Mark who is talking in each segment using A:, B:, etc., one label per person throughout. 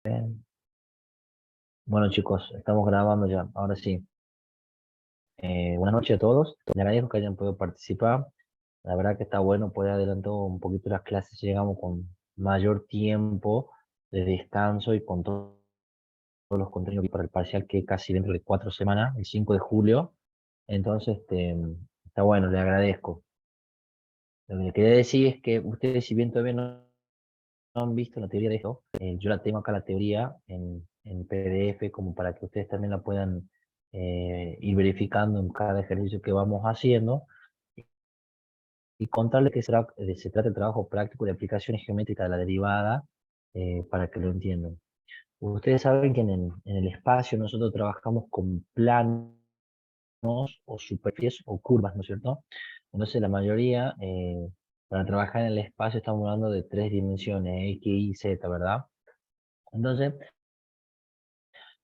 A: Bueno chicos, estamos grabando ya, ahora sí. Buenas noches a todos, les agradezco que hayan podido participar. La verdad que está bueno, poder adelantar un poquito las clases, llegamos con mayor tiempo de descanso y con todos los contenidos para el parcial que es casi dentro de 4 semanas, el 5 de julio. Entonces, está bueno, les agradezco. Lo que les quería decir es que ustedes, si bien todavía no han visto la teoría de esto, yo la tengo acá la teoría en PDF como para que ustedes también la puedan ir verificando en cada ejercicio que vamos haciendo y contarles que se trata de trabajo práctico de aplicaciones geométricas de la derivada para que lo entiendan. Ustedes saben que en el espacio nosotros trabajamos con planos o superficies o curvas, ¿no es cierto? Entonces la mayoría, para trabajar en el espacio estamos hablando de 3 dimensiones, X, Y, Z, ¿verdad? Entonces,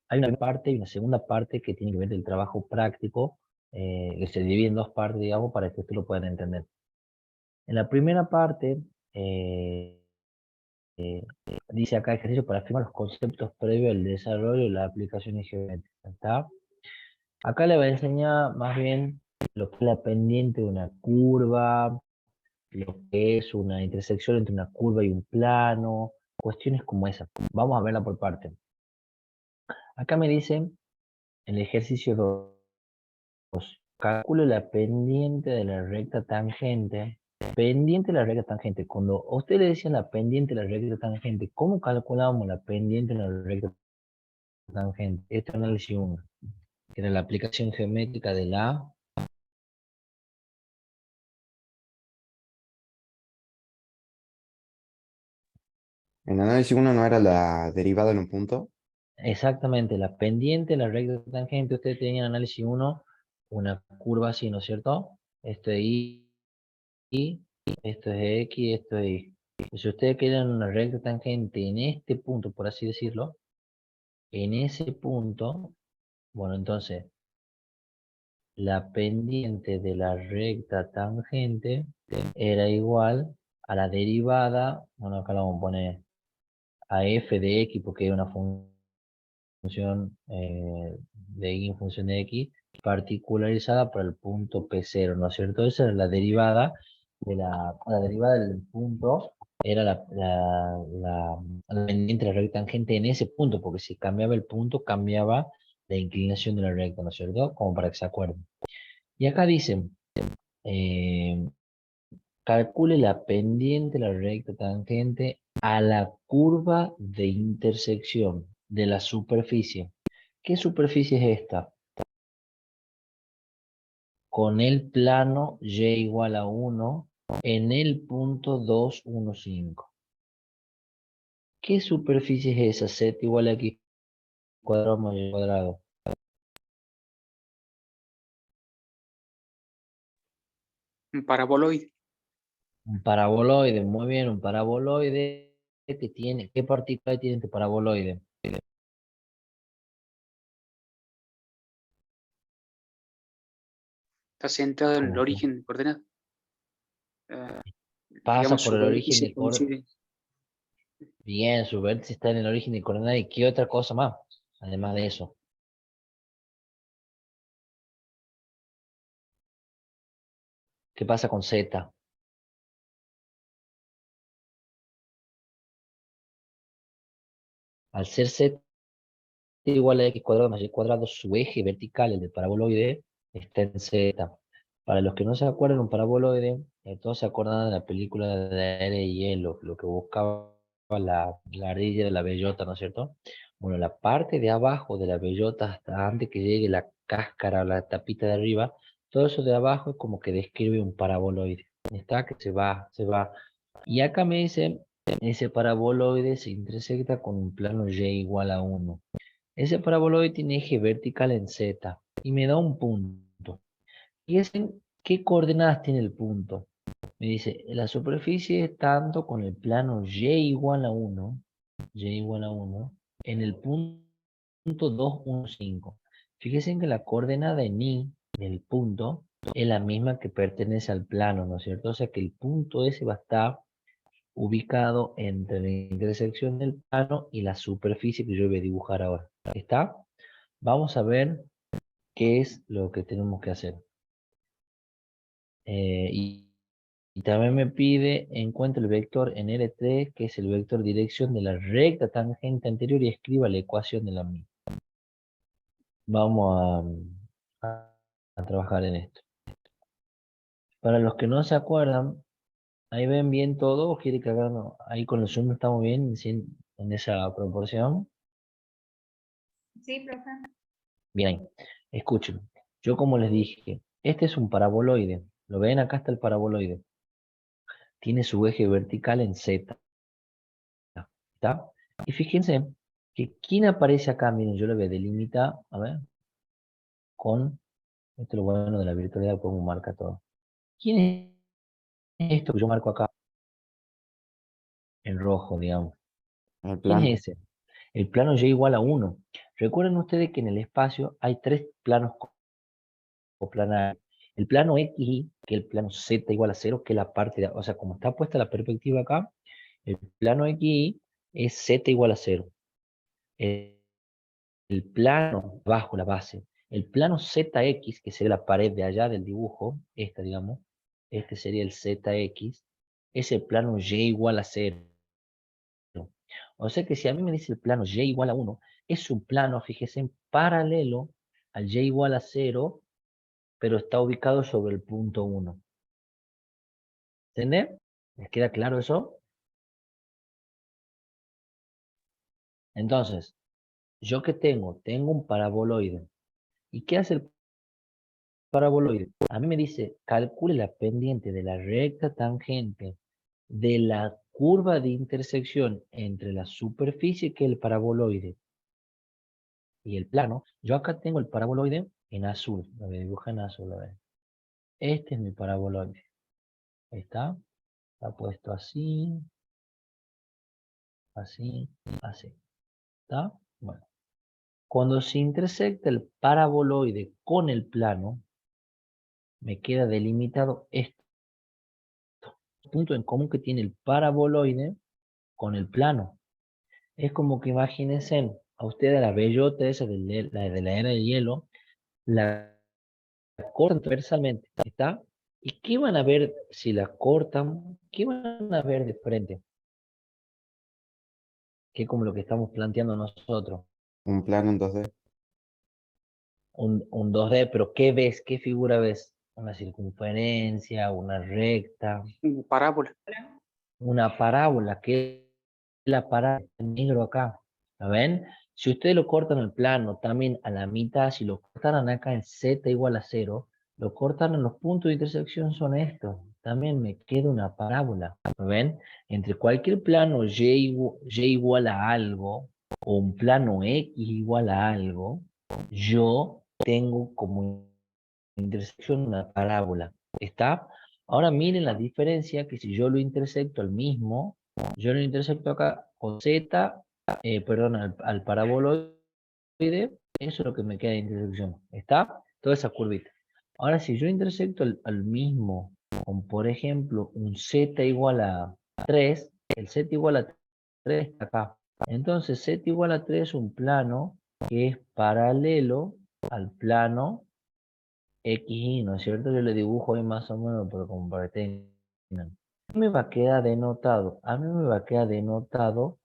A: hay una parte y una segunda parte que tiene que ver del trabajo práctico, que se divide en dos partes, digamos, para que ustedes lo puedan entender. En la primera parte, eh, dice acá ejercicio para afirmar los conceptos previos al desarrollo de las aplicaciones geométricas, ¿está? Acá le voy a enseñar más bien lo que es la pendiente de una curva, lo que es una intersección entre una curva y un plano, cuestiones como esas. Vamos a verla por parte. Acá me dicen, en el ejercicio 2, calcule la pendiente de la recta tangente. Pendiente de la recta tangente. Cuando a usted le decían la pendiente de la recta tangente, ¿cómo calculábamos la pendiente de la recta tangente? Este análisis 1, que era la aplicación geométrica de la...
B: En análisis uno no era la derivada en un punto.
A: Exactamente, la pendiente de la recta tangente. Usted tenía en análisis 1 una curva así, ¿no es cierto? Esto es Y, esto es X, esto es Y. Si ustedes quieren una recta tangente en este punto, por así decirlo, en ese punto, bueno, entonces, la pendiente de la recta tangente era igual a la derivada, bueno, acá la vamos a poner a f de x porque es una función de y en función de x particularizada para el punto P0, ¿no es cierto? Esa era la derivada de la derivada del punto, era la pendiente de la recta tangente en ese punto, porque si cambiaba el punto, cambiaba la inclinación de la recta, ¿no es cierto? Como para que se acuerden. Y acá dicen, eh, calcule la pendiente de la recta tangente a la curva de intersección de la superficie. ¿Qué superficie es esta? Con el plano y igual a 1 en el punto 2, 1, 5. ¿Qué superficie es esa? Z igual a x cuadrado más y cuadrado.
C: Un paraboloide.
A: Un paraboloide, muy bien, un paraboloide que tiene, ¿qué partícula tiene este paraboloide?
C: Está centrado en el
A: Como que
C: origen de coordenadas. Eh,
A: pasa
C: digamos,
A: por
C: su
A: el origen
C: vértice
A: de
C: coincide.
A: Bien, su vértice está en el origen de coordenada. ¿Y qué otra cosa más? Además de eso. ¿Qué pasa con Z? Al ser Z igual a x cuadrado más y cuadrado, su eje vertical, el del paraboloide, está en Z. Para los que no se acuerdan, un paraboloide, todos se acuerdan de la película de la era de hielo, lo que buscaba la ardilla de la bellota, ¿no es cierto? Bueno, la parte de abajo de la bellota, hasta antes que llegue la cáscara, la tapita de arriba, todo eso de abajo es como que describe un paraboloide. Está que se va. Y acá me dice, ese paraboloide se intersecta con un plano y igual a 1. Ese paraboloide tiene eje vertical en Z y me da un punto. Fíjense qué coordenadas tiene el punto. Me dice, la superficie es tanto con el plano y igual a 1, en el punto 2, 1, 5. Fíjense que la coordenada en Y del punto es la misma que pertenece al plano, ¿no es cierto? O sea que el punto ese va a estar ubicado entre la intersección del plano y la superficie que yo voy a dibujar ahora. ¿Está? Vamos a ver qué es lo que tenemos que hacer. Y también me pide encuentre el vector en L3, que es el vector dirección de la recta tangente anterior y escriba la ecuación de la misma. Vamos a trabajar en esto. Para los que no se acuerdan, ¿ahí ven bien todo o quiere que hagamos? Ahí con el zoom estamos bien en esa proporción?
D: Sí, profe.
A: Bien ahí. Escuchen. Yo como les dije, este es un paraboloide. ¿Lo ven? Acá está el paraboloide. Tiene su eje vertical en Z. ¿Está? Y fíjense que ¿quién aparece acá? Miren, yo lo voy a delimitar, a ver, con, esto es lo bueno de la virtualidad, cómo marca todo. ¿Quién es esto que yo marco acá? En rojo, digamos.
B: El
A: ¿Quién
B: plano.
A: es ese? El plano y igual a 1. Recuerden ustedes que en el espacio hay 3 planos coplanarios. El plano XY, que es el plano Z igual a 0, que es la parte de, o sea, como está puesta la perspectiva acá, el plano XY es Z igual a 0. El plano bajo la base, el plano ZX, que sería la pared de allá del dibujo, esta digamos, este sería el ZX, es el plano Y igual a 0. O sea que si a mí me dice el plano Y igual a 1, es un plano, fíjese, en paralelo al Y igual a 0, pero está ubicado sobre el punto 1. ¿Entendés? ¿Les queda claro eso? Entonces, ¿yo qué tengo? Tengo un paraboloide. ¿Y qué hace el paraboloide? A mí me dice, calcule la pendiente de la recta tangente de la curva de intersección entre la superficie que es el paraboloide y el plano. Yo acá tengo el paraboloide en azul. Lo voy a dibujar en azul, a ver. Este es mi paraboloide. ¿Está? Está puesto así, así, así. ¿Está? Bueno. Cuando se intersecta el paraboloide con el plano, me queda delimitado este punto en común que tiene el paraboloide con el plano. Es como que imagínense a ustedes la bellota esa de la era del hielo, la cortan transversalmente, ¿está? ¿Y qué van a ver si la cortan? ¿Qué van a ver de frente? Que es como lo que estamos planteando nosotros.
B: Un plano en 2D.
A: Un 2D, pero ¿qué ves? ¿Qué figura ves? Una circunferencia, una recta,
C: Una parábola.
A: una parábola, que es la parábola en negro acá. ¿Lo ven? Si ustedes lo cortan el plano también a la mitad, si lo cortaran acá en Z igual a 0, lo cortan en los puntos de intersección son estos. También me queda una parábola. ¿Lo ven? Entre cualquier plano Y igual a algo, o un plano X igual a algo, yo tengo como intersección una parábola. ¿Está? Ahora miren la diferencia que si yo lo intersecto al mismo, yo lo intersecto acá con Z, perdón, al paraboloide, eso es lo que me queda de intersección. ¿Está? Toda esa curvita. Ahora si yo intersecto al mismo con, por ejemplo, un Z igual a 3, el Z igual a 3 está acá. Entonces Z igual a 3 es un plano que es paralelo al plano XY, ¿no es cierto? Yo le dibujo ahí más o menos, pero como para que tengan. Me va a quedar denotado, a mí me va a quedar denotado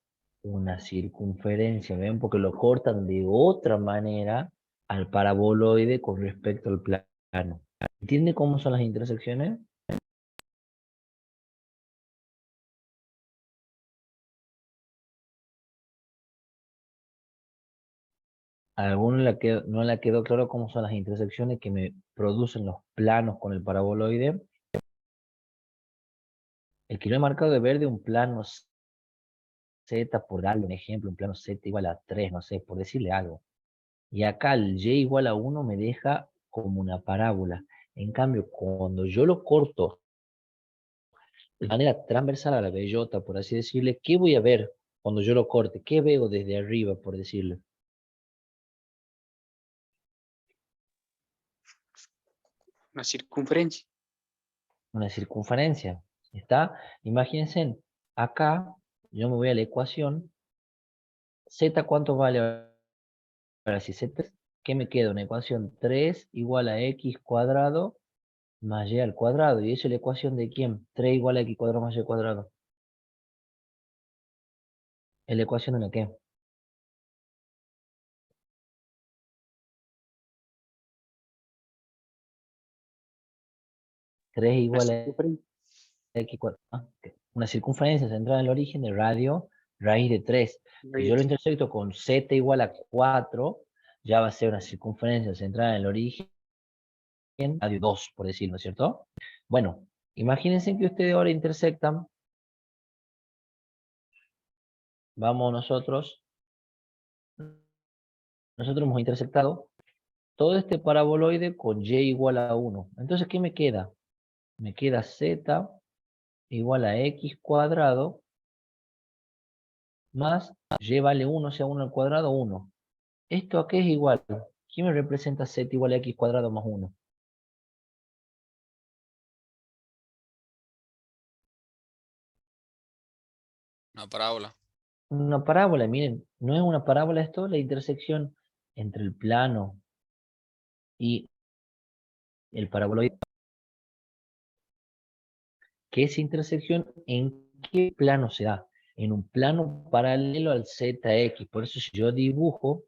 A: una circunferencia, ¿ven? Porque lo cortan de otra manera al paraboloide con respecto al plano. ¿Entiende cómo son las intersecciones? ¿A alguno no le quedó claro cómo son las intersecciones que me producen los planos con el paraboloide? El que yo he marcado de verde, un plano Z, por darle un ejemplo, un plano Z igual a 3, no sé, por decirle algo. Y acá el Y igual a 1 me deja como una parábola. En cambio, cuando yo lo corto de manera transversal a la bellota, por así decirle, ¿qué voy a ver cuando yo lo corte? ¿Qué veo desde arriba, por decirle?
C: Una circunferencia.
A: Una circunferencia. ¿Está? Imagínense, Acá yo me voy a la ecuación. Z, ¿cuánto vale? Ahora si Z, ¿qué me queda? Una ecuación 3 igual a x cuadrado más y al cuadrado. ¿Y eso es la ecuación de quién? 3 igual a x cuadrado más y al cuadrado. ¿Es la ecuación de la qué? 3
C: La
A: igual a
C: circunferencia.
A: x cuadrado. Una circunferencia centrada en el origen de radio raíz de 3. Si yo lo intersecto con z igual a 4, ya va a ser una circunferencia centrada en el origen radio 2, por decirlo, ¿cierto? Bueno, imagínense que ustedes ahora intersectan. Vamos nosotros hemos intersectado todo este paraboloide con y igual a 1. Entonces, ¿qué me queda? Me queda z igual a x cuadrado más y vale 1, o sea 1 al cuadrado, 1. ¿Esto a qué es igual? ¿Qué me representa z igual a x cuadrado más 1?
E: Una parábola.
A: Una parábola, miren, no es una parábola esto, la intersección entre el plano y el paraboloide. Que esa intersección, ¿en qué plano se da? En un plano paralelo al ZX. Por eso si yo dibujo,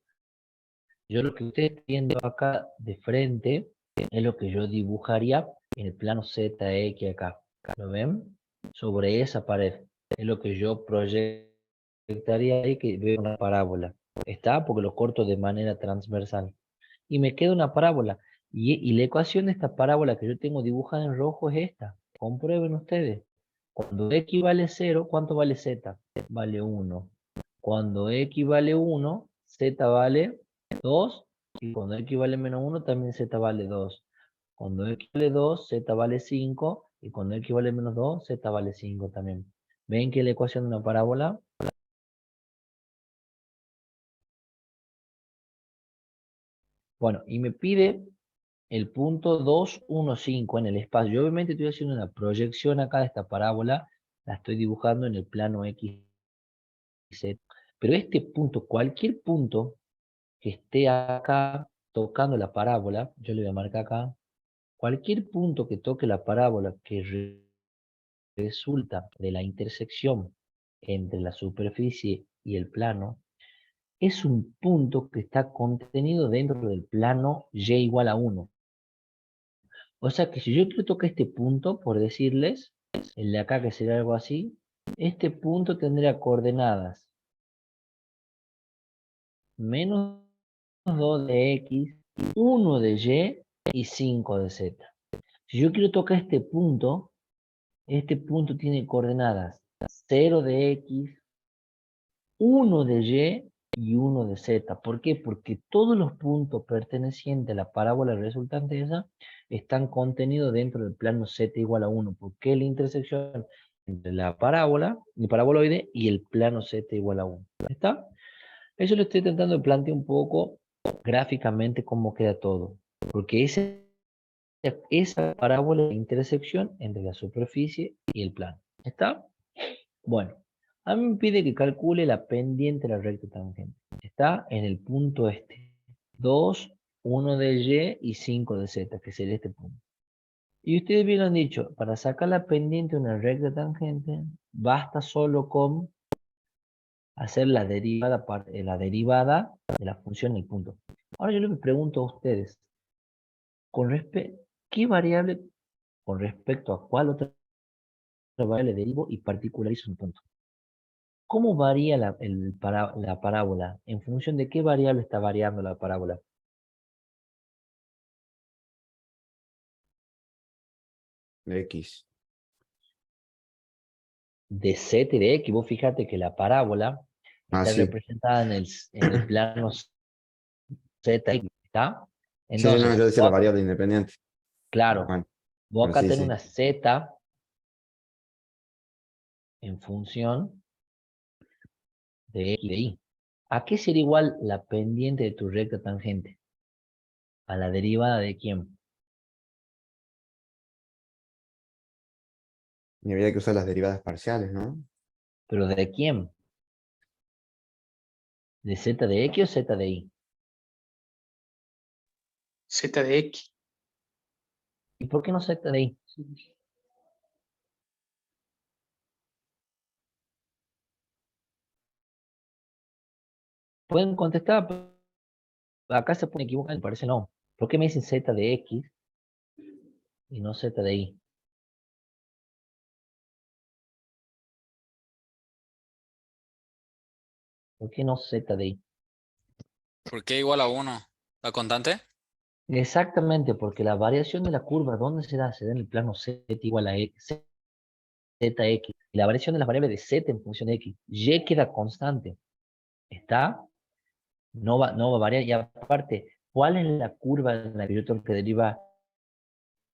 A: yo lo que ustedes están viendo acá de frente es lo que yo dibujaría en el plano ZX acá. ¿Lo ven? Sobre esa pared. Es lo que yo proyectaría ahí, que veo una parábola. ¿Está? Porque lo corto de manera transversal. Y me queda una parábola. Y la ecuación de esta parábola que yo tengo dibujada en rojo es esta. Comprueben ustedes. Cuando x vale 0, ¿cuánto vale z? Vale 1. Cuando x vale 1, z vale 2. Y cuando x vale menos 1, también z vale 2. Cuando x vale 2, z vale 5. Y cuando x vale menos 2, z vale 5 también. ¿Ven que la ecuación de una parábola? Bueno, y me pide el punto 2, 1, 5 en el espacio. Yo obviamente estoy haciendo una proyección acá de esta parábola. La estoy dibujando en el plano X, Z. Pero este punto, cualquier punto que esté acá tocando la parábola, yo le voy a marcar acá, cualquier punto que toque la parábola que resulta de la intersección entre la superficie y el plano, es un punto que está contenido dentro del plano y igual a 1. O sea que si yo quiero tocar este punto, por decirles, el de acá que sería algo así, este punto tendría coordenadas menos 2 de x, 1 de y 5 de z. Si yo quiero tocar este punto tiene coordenadas 0 de x, 1 de y 1 de z. ¿Por qué? Porque todos los puntos pertenecientes a la parábola resultante de esa están contenidos dentro del plano z igual a 1. Porque es la intersección entre la parábola, el paraboloide y el plano z igual a 1. ¿Está? Eso lo estoy tratando de plantear un poco gráficamente cómo queda todo. Porque esa parábola es la intersección entre la superficie y el plano. ¿Está? Bueno, a mí me pide que calcule la pendiente de la recta tangente. Está en el punto este. 2, 1 de y 5 de z, que sería este punto. Y ustedes bien lo han dicho, para sacar la pendiente de una recta tangente, basta solo con hacer la derivada de la función del punto. Ahora yo les pregunto a ustedes, ¿qué variable con respecto a cuál otra variable derivo y particularizo un punto? ¿Cómo varía la parábola? ¿En función de qué variable está variando la parábola?
B: De X.
A: De z y de x. Vos fíjate que la parábola
B: Ah,
A: está
B: sí.
A: representada en el plano z, ¿está?
B: Sí, sí, no,
A: Entonces,
B: yo decía la variable independiente. Pero
A: claro,
B: bueno,
A: vos
B: pero
A: acá
B: sí,
A: tenés
B: sí.
A: una z en función de x y de y. ¿A qué sería igual la pendiente de tu recta tangente? ¿A la derivada de quién?
B: Y habría que usar las derivadas parciales, ¿no?
A: ¿Pero de quién? ¿De z de x o z de y?
C: Z de X.
A: ¿Y por qué no z de y? Pueden contestar, pero acá se pueden equivocar, me parece no. ¿Por qué me dicen z de x y no z de y? ¿Por qué no z de y?
E: ¿Por qué igual a 1? ¿La constante?
A: Exactamente, porque la variación de la curva, ¿dónde se da? Se da en el plano z igual a x, zx. Y la variación de las variables de z en función de x. Y queda constante. ¿Está? No va a variar. Y aparte, ¿cuál es la curva en la que yo tengo que derivar?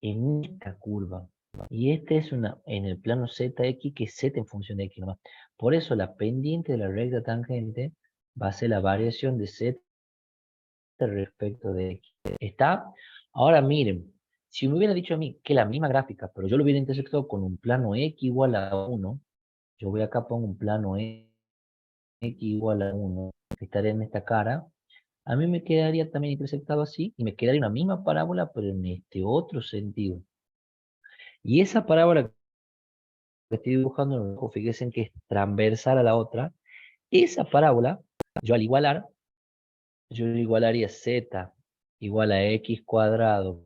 A: En esta curva. Y este es en el plano zx, que es z en función de x nomás. Por eso la pendiente de la recta tangente va a ser la variación de z respecto de x. ¿Está? Ahora miren, si me hubiera dicho a mí que la misma gráfica, pero yo lo hubiera intersectado con un plano x igual a 1, yo voy acá, pongo un plano x igual a 1, que estaría en esta cara, a mí me quedaría también intersectado así, y me quedaría una misma parábola, pero en este otro sentido. Y esa parábola que estoy dibujando en rojo, fíjense que es transversal a la otra, esa parábola, yo al igualar, yo igualaría z igual a x cuadrado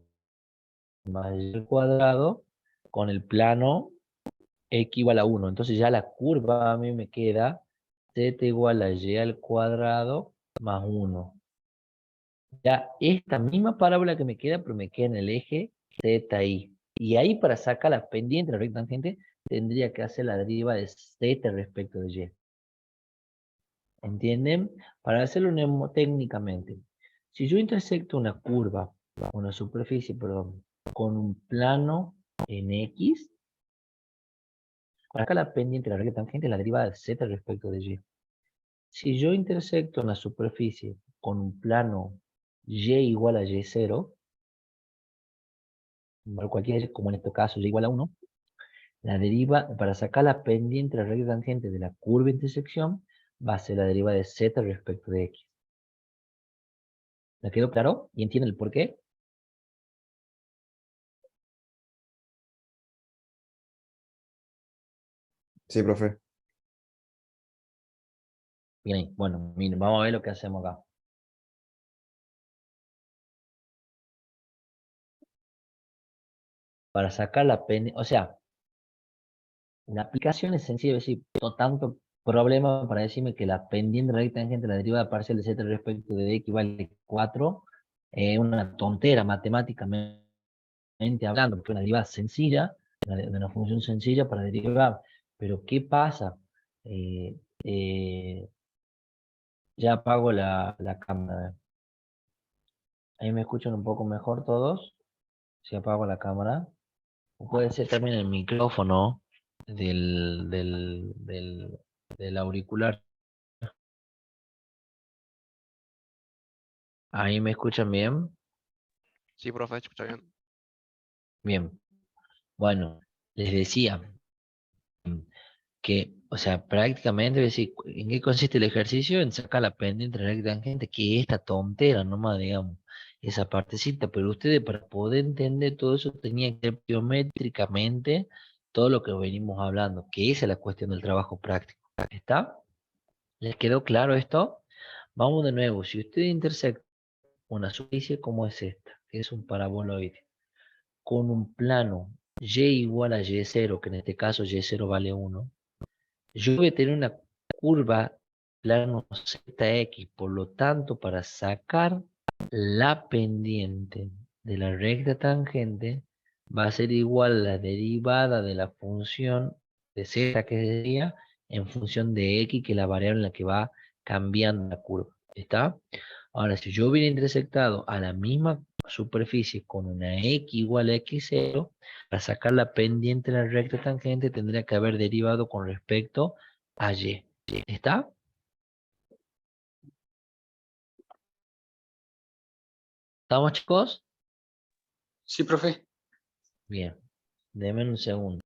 A: más y al cuadrado con el plano x igual a 1. Entonces ya la curva a mí me queda z igual a y al cuadrado más 1. Ya esta misma parábola que me queda, pero me queda en el eje ZI. Y ahí para sacar la pendiente de la recta tangente, tendría que hacer la deriva de Z respecto de Y. ¿Entienden? Para hacerlo mnemotécnicamente. Si yo intersecto una curva, una superficie, perdón, con un plano en X, acá la pendiente de la recta tangente es la deriva de Z respecto de Y. Si yo intersecto una superficie con un plano Y igual a Y0, cualquier, como en este caso, y igual a 1, la deriva, para sacar la pendiente de la recta tangente de la curva de intersección, va a ser la deriva de z respecto de x. ¿Me quedó claro? ¿Y entienden el por qué?
B: Sí, profe.
A: Bien, bueno, miren, vamos a ver lo que hacemos acá. Para sacar la pendiente, o sea, la aplicación es sencilla, es decir, no tanto problema para decirme que la pendiente de la recta tangente de la derivada parcial de z respecto de x vale 4, es una tontera matemáticamente hablando, porque es una derivada sencilla, una función sencilla para derivar. Pero ¿qué pasa? Eh, eh, ya apago la cámara. Ahí me escuchan un poco mejor todos. Si apago la cámara. O puede ser también el micrófono del auricular. Ahí me escuchan bien.
F: Sí, profe, escucha bien.
A: Bien. Bueno, les decía que, o sea, prácticamente, es decir, ¿en qué consiste el ejercicio? En sacar la pendiente de la recta tangente, que es esta tontera nomás, digamos, esa partecita, pero ustedes para poder entender todo eso tenían que ver geométricamente todo lo que venimos hablando, que esa es la cuestión del trabajo práctico. ¿Está? ¿Les quedó claro esto? Vamos de nuevo, si usted intersecta una superficie como es esta, que es un paraboloide, con un plano y igual a y0, que en este caso y0 vale 1, yo voy a tener una curva plano ZX, por lo tanto, para sacar la pendiente de la recta tangente, va a ser igual a la derivada de la función de Z, que sería en función de X, que es la variable en la que va cambiando la curva. ¿Está? Ahora, si yo hubiera intersectado a la misma superficie con una X igual a X0, para sacar la pendiente de la recta tangente tendría que haber derivado con respecto a Y. ¿Está? ¿Estamos, chicos?
C: Sí, profe.
A: Bien. Denme un segundo.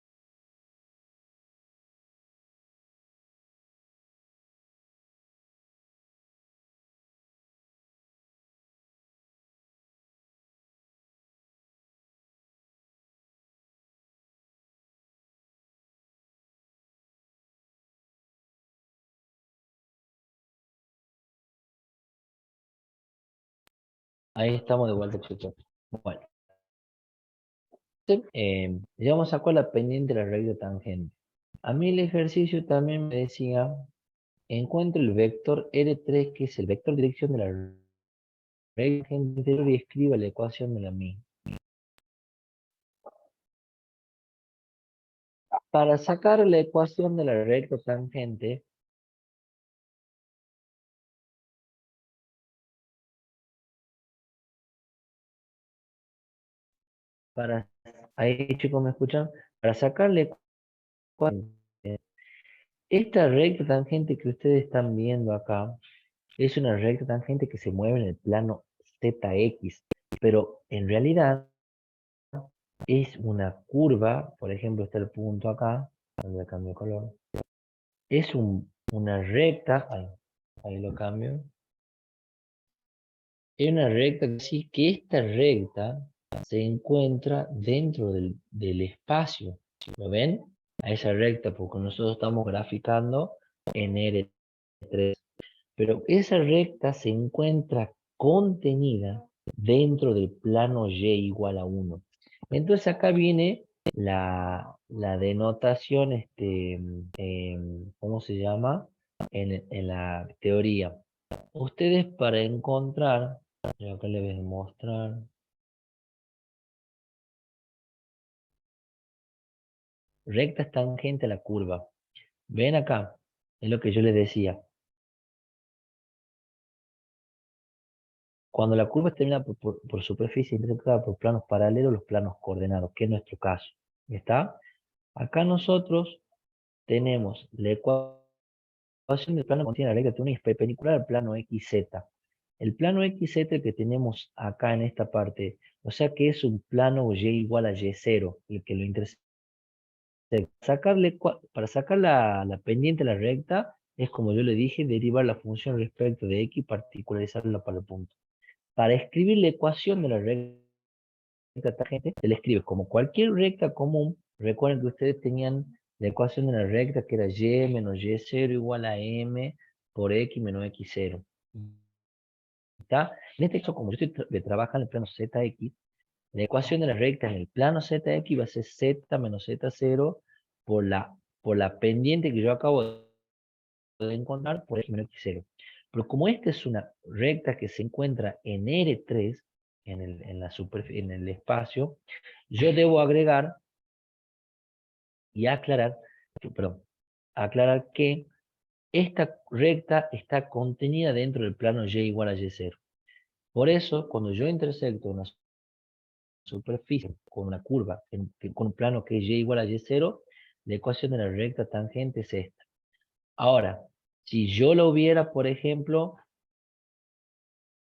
A: Ahí estamos de vuelta, chicos. Bueno, ya vamos a sacar la pendiente de la recta tangente. A mí el ejercicio también me decía, encuentro el vector R3, que es el vector dirección de la recta tangente anterior, y escriba la ecuación de la misma. Para sacar la ecuación de la recta tangente, ahí chicos, ¿me escuchan? Para sacar la ecuación, esta recta tangente que ustedes están viendo acá, es una recta tangente que se mueve en el plano ZX, pero en realidad es una curva. Por ejemplo, está el punto acá, voy a cambiar de color, es una recta, ahí lo cambio, es una recta que sí, que esta recta se encuentra dentro del espacio. ¿Lo ven? A esa recta, porque nosotros estamos graficando en R3. Pero esa recta se encuentra contenida dentro del plano y igual a 1. Entonces acá viene la denotación, ¿cómo se llama? En la teoría. Ustedes para encontrar, yo acá les voy a mostrar, rectas tangente a la curva. Ven acá, es lo que yo les decía. Cuando la curva está terminada por superficie interpretada por planos paralelos, los planos coordenados, que es nuestro caso. ¿Está? Acá nosotros tenemos la ecuación del plano que contiene la recta tiene es perpendicular al plano XZ. El plano XZ que tenemos acá en esta parte, o sea que es un plano Y igual a Y0, el que lo intersecta. Para sacar la pendiente de la recta, es como yo le dije, derivar la función respecto de X y particularizarla para el punto. Para escribir la ecuación de la recta tangente, se le escribe como cualquier recta común. Recuerden que ustedes tenían la ecuación de la recta que era y menos y0 igual a m por x menos x0. ¿Está? En este caso, como yo estoy trabajando en el plano zx, la ecuación de la recta en el plano zx va a ser z menos z0 por la pendiente que yo acabo de encontrar por x menos x0. Pero como esta es una recta que se encuentra en R3, en el espacio, yo debo agregar y aclarar que esta recta está contenida dentro del plano y igual a y0. Por eso, cuando yo intersecto una superficie con una curva, con un plano que es y igual a y0, la ecuación de la recta tangente es esta. Ahora, si yo lo hubiera, por ejemplo,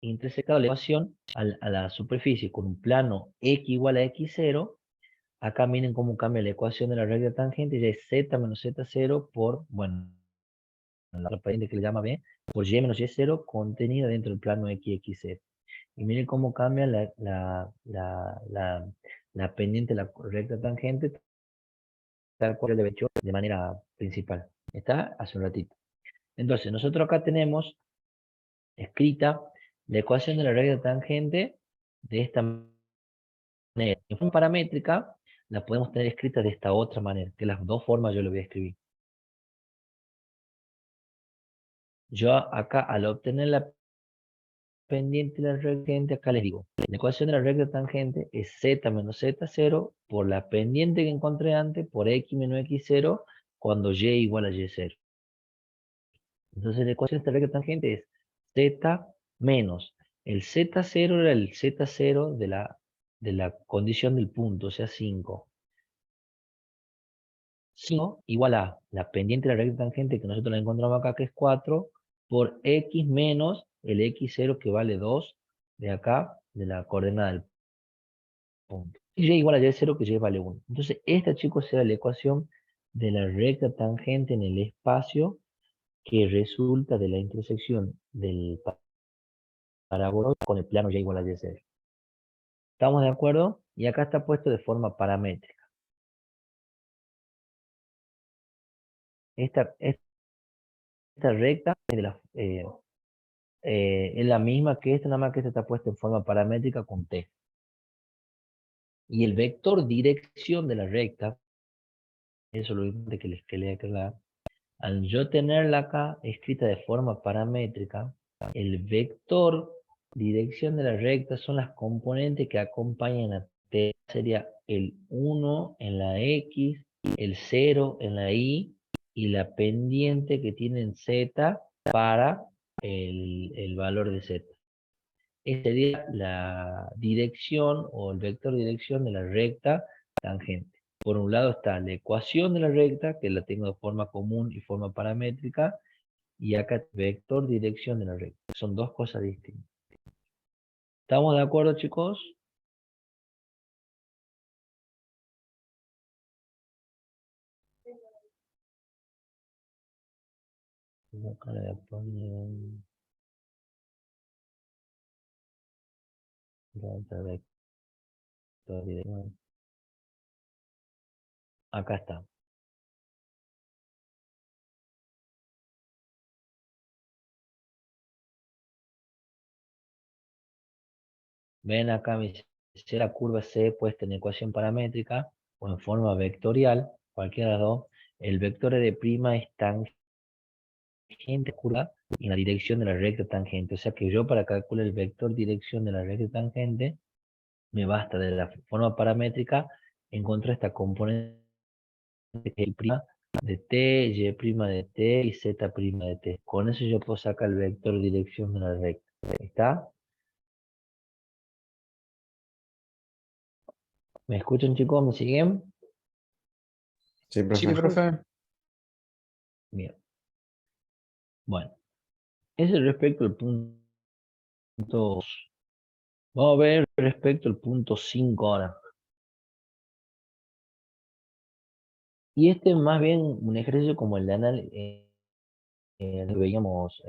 A: intersectado la ecuación a la superficie con un plano x igual a x0, acá miren cómo cambia la ecuación de la recta tangente, ya es z menos z0 por, bueno, la pendiente que le llama b, por y menos y0 contenida dentro del plano x0. Y miren cómo cambia la pendiente de la recta tangente, tal cual le he hecho de manera principal. Está hace un ratito. Entonces, nosotros acá tenemos escrita la ecuación de la recta tangente de esta manera. En forma paramétrica, la podemos tener escrita de esta otra manera, que las dos formas yo lo voy a escribir. Yo acá, al obtener la pendiente de la recta tangente, acá les digo, la ecuación de la recta tangente es z menos z0 por la pendiente que encontré antes, por x menos x0, cuando y igual a y0. Entonces la ecuación de esta recta tangente es z menos el z0 era el z0 de la condición del punto, o sea 5. 5 igual a la pendiente de la recta tangente que nosotros la encontramos acá, que es 4, por x menos el x0 que vale 2 de acá, de la coordenada del punto. Y y igual a y0 que y vale 1. Entonces esta, chicos, será la ecuación de la recta tangente en el espacio que resulta de la intersección del parábola con el plano y igual a y0. ¿Estamos de acuerdo? Y acá está puesto de forma paramétrica. Esta recta es de la, es la misma que esta, nada más que esta está puesta en forma paramétrica con t. Y el vector dirección de la recta, eso es lo mismo que les quería aclarar, al yo tenerla acá escrita de forma paramétrica, el vector dirección de la recta son las componentes que acompañan a t. Sería el 1 en la x, el 0 en la y, y la pendiente que tiene en z para el valor de z. Esta sería la dirección o el vector dirección de la recta tangente. Por un lado está la ecuación de la recta, que la tengo de forma común y forma paramétrica, y acá vector dirección de la recta. Son dos cosas distintas. ¿Estamos de acuerdo, chicos? Acá le voy a poner otra vector dirección. Acá está. Ven acá, si la curva C puesta en ecuación paramétrica o en forma vectorial, cualquiera de las dos, el vector de' es tangente curva y la dirección de la recta tangente. O sea que yo para calcular el vector dirección de la recta tangente, me basta de la forma paramétrica encontrar esta componente que es y' de t, y' de t y z' de t. Con eso yo puedo sacar el vector dirección de la recta. ¿Está? ¿Me escuchan, chicos? ¿Me siguen?
B: Sí,
C: Sí,
B: profe.
C: profe.
A: Bien. Bueno, eso es respecto al punto 2. Vamos a ver respecto al punto 5 ahora. Y este es más bien un ejercicio como el de análisis que veíamos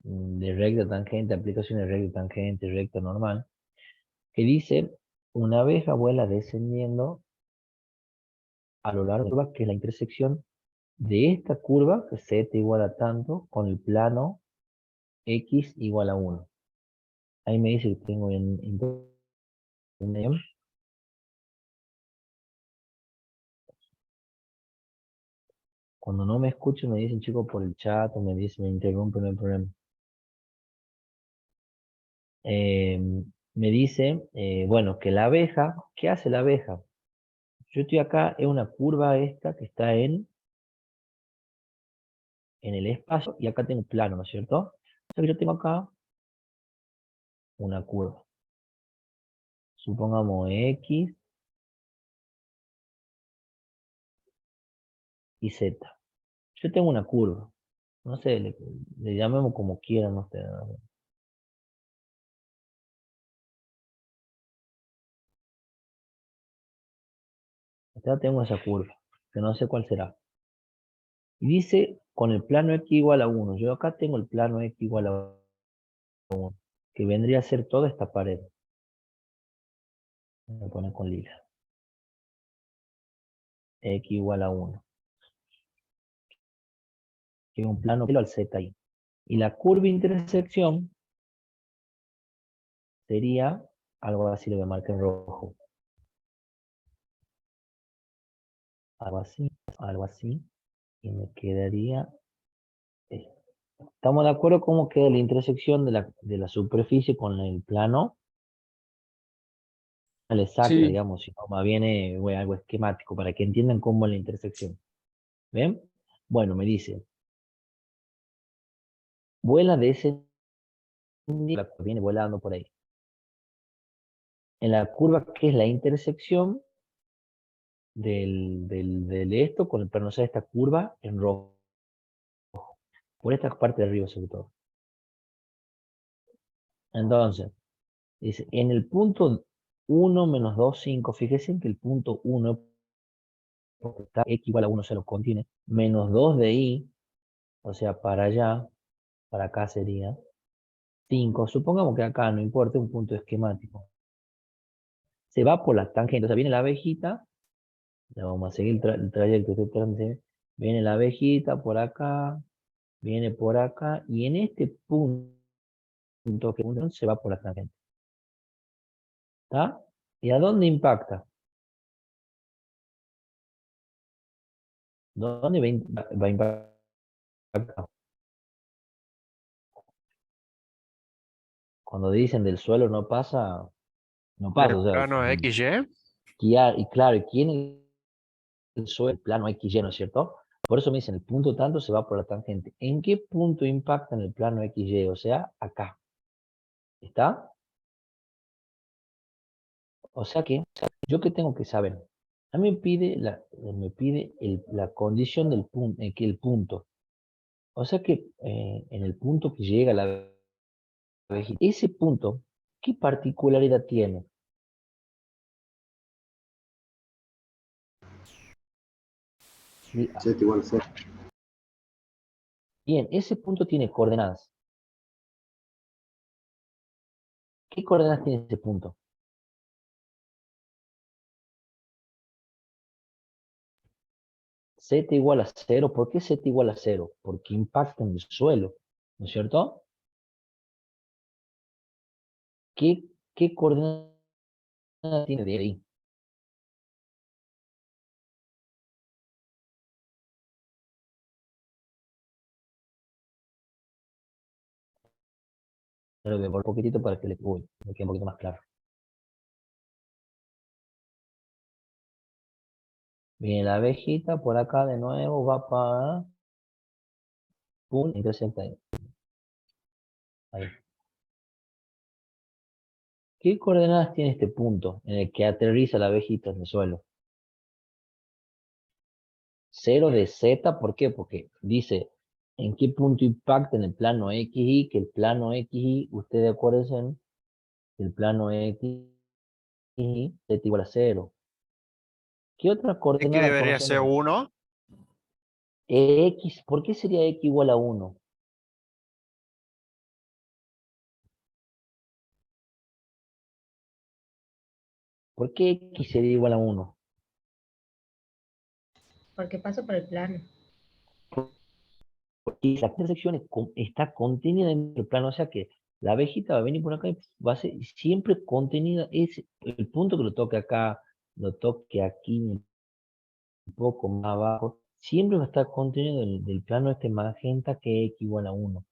A: de recta tangente, aplicación de recta tangente, recta normal, que dice, una abeja vuela descendiendo a lo largo de la curva, que es la intersección de esta curva, que z igual a tanto, con el plano x igual a 1. Ahí me dice que tengo en internet. Cuando no me escuchan me dicen, chicos, por el chat, o me dicen, me interrumpen, no hay problema. Eh, Me dice, bueno, que la abeja, ¿qué hace la abeja? Yo estoy acá, es una curva esta que está en el espacio, y acá tengo plano, ¿no es cierto? O sea que yo tengo acá una curva. Supongamos X y Z. Yo tengo una curva. No sé, le llamemos como quieran ustedes. ¿No? Acá tengo esa curva, que no sé cuál será. Y dice, con el plano X igual a 1. Yo acá tengo el plano X igual a 1, que vendría a ser toda esta pared. Voy a poner con lila. X igual a 1. Que es un plano al Z ahí. Y la curva intersección sería algo así, lo voy a marcar en rojo. Algo así. Y me quedaría esto. ¿Estamos de acuerdo cómo queda la intersección de la superficie con el plano? No la exacta,
C: Sí,
A: digamos, sino más bien algo esquemático para que entiendan cómo es la intersección. ¿Ven? Bueno, me dice, vuela de ese viene volando por ahí. En la curva que es la intersección del esto con el plano, o sea, esta curva en rojo. Por esta parte de arriba sobre todo. Entonces, dice, en el punto 1 menos 2, 5, fíjense que el punto 1, porque está x igual a 1 se lo contiene, menos 2 de i, o sea, para allá, para acá sería 5. Supongamos que acá no importa, un punto esquemático. Se va por la tangente, o sea, viene la abejita, vamos a seguir el trayecto, viene la abejita por acá, Viene por acá y en este punto que se va por la tangente. ¿Está? ¿Y a dónde impacta? ¿Dónde va a impactar? Cuando dicen del suelo no pasa, no pasa.
F: ¿El
A: O sea,
F: plano XY?
A: y claro, ¿y quién es el suelo? El plano XY, ¿no es cierto? Por eso me dicen, el punto tanto se va por la tangente. ¿En qué punto impacta en el plano XY? O sea, acá. ¿Está? O sea que, ¿yo qué tengo que saber? A mí me pide la condición del punto, que el punto. O sea que en el punto que llega la abejita, ese punto, ¿qué particularidad tiene?
B: Z igual a 0.
A: Bien, ese punto tiene coordenadas. ¿Qué coordenadas tiene ese punto? Z igual a 0. ¿Por qué Z igual a 0? Porque impacta en el suelo, ¿no es cierto? ¿Qué coordenada tiene de ahí? Pero por un poquitito para que me quede un poquito más claro. Bien, la abejita por acá de nuevo va para... Pum, intersecta ahí. Ahí. ¿Qué coordenadas tiene este punto en el que aterriza la abejita en el suelo? 0 de Z, ¿por qué? Porque dice en qué punto impacta en el plano XY, que el plano XY, ustedes acuérdense, el plano XY, Z igual a 0. ¿Qué otra
F: X
A: coordenada
F: debería ser
A: conocemos?
F: 1.
A: X, ¿por qué sería X igual a 1? ¿Por qué X sería igual a 1?
D: Porque paso por el plano.
A: Porque la intersección está contenida en el plano, o sea que la abejita va a venir por acá y va a ser siempre contenida, es el punto que lo toque acá, lo toque aquí, un poco más abajo, siempre va a estar contenido del plano este magenta que es X igual a 1.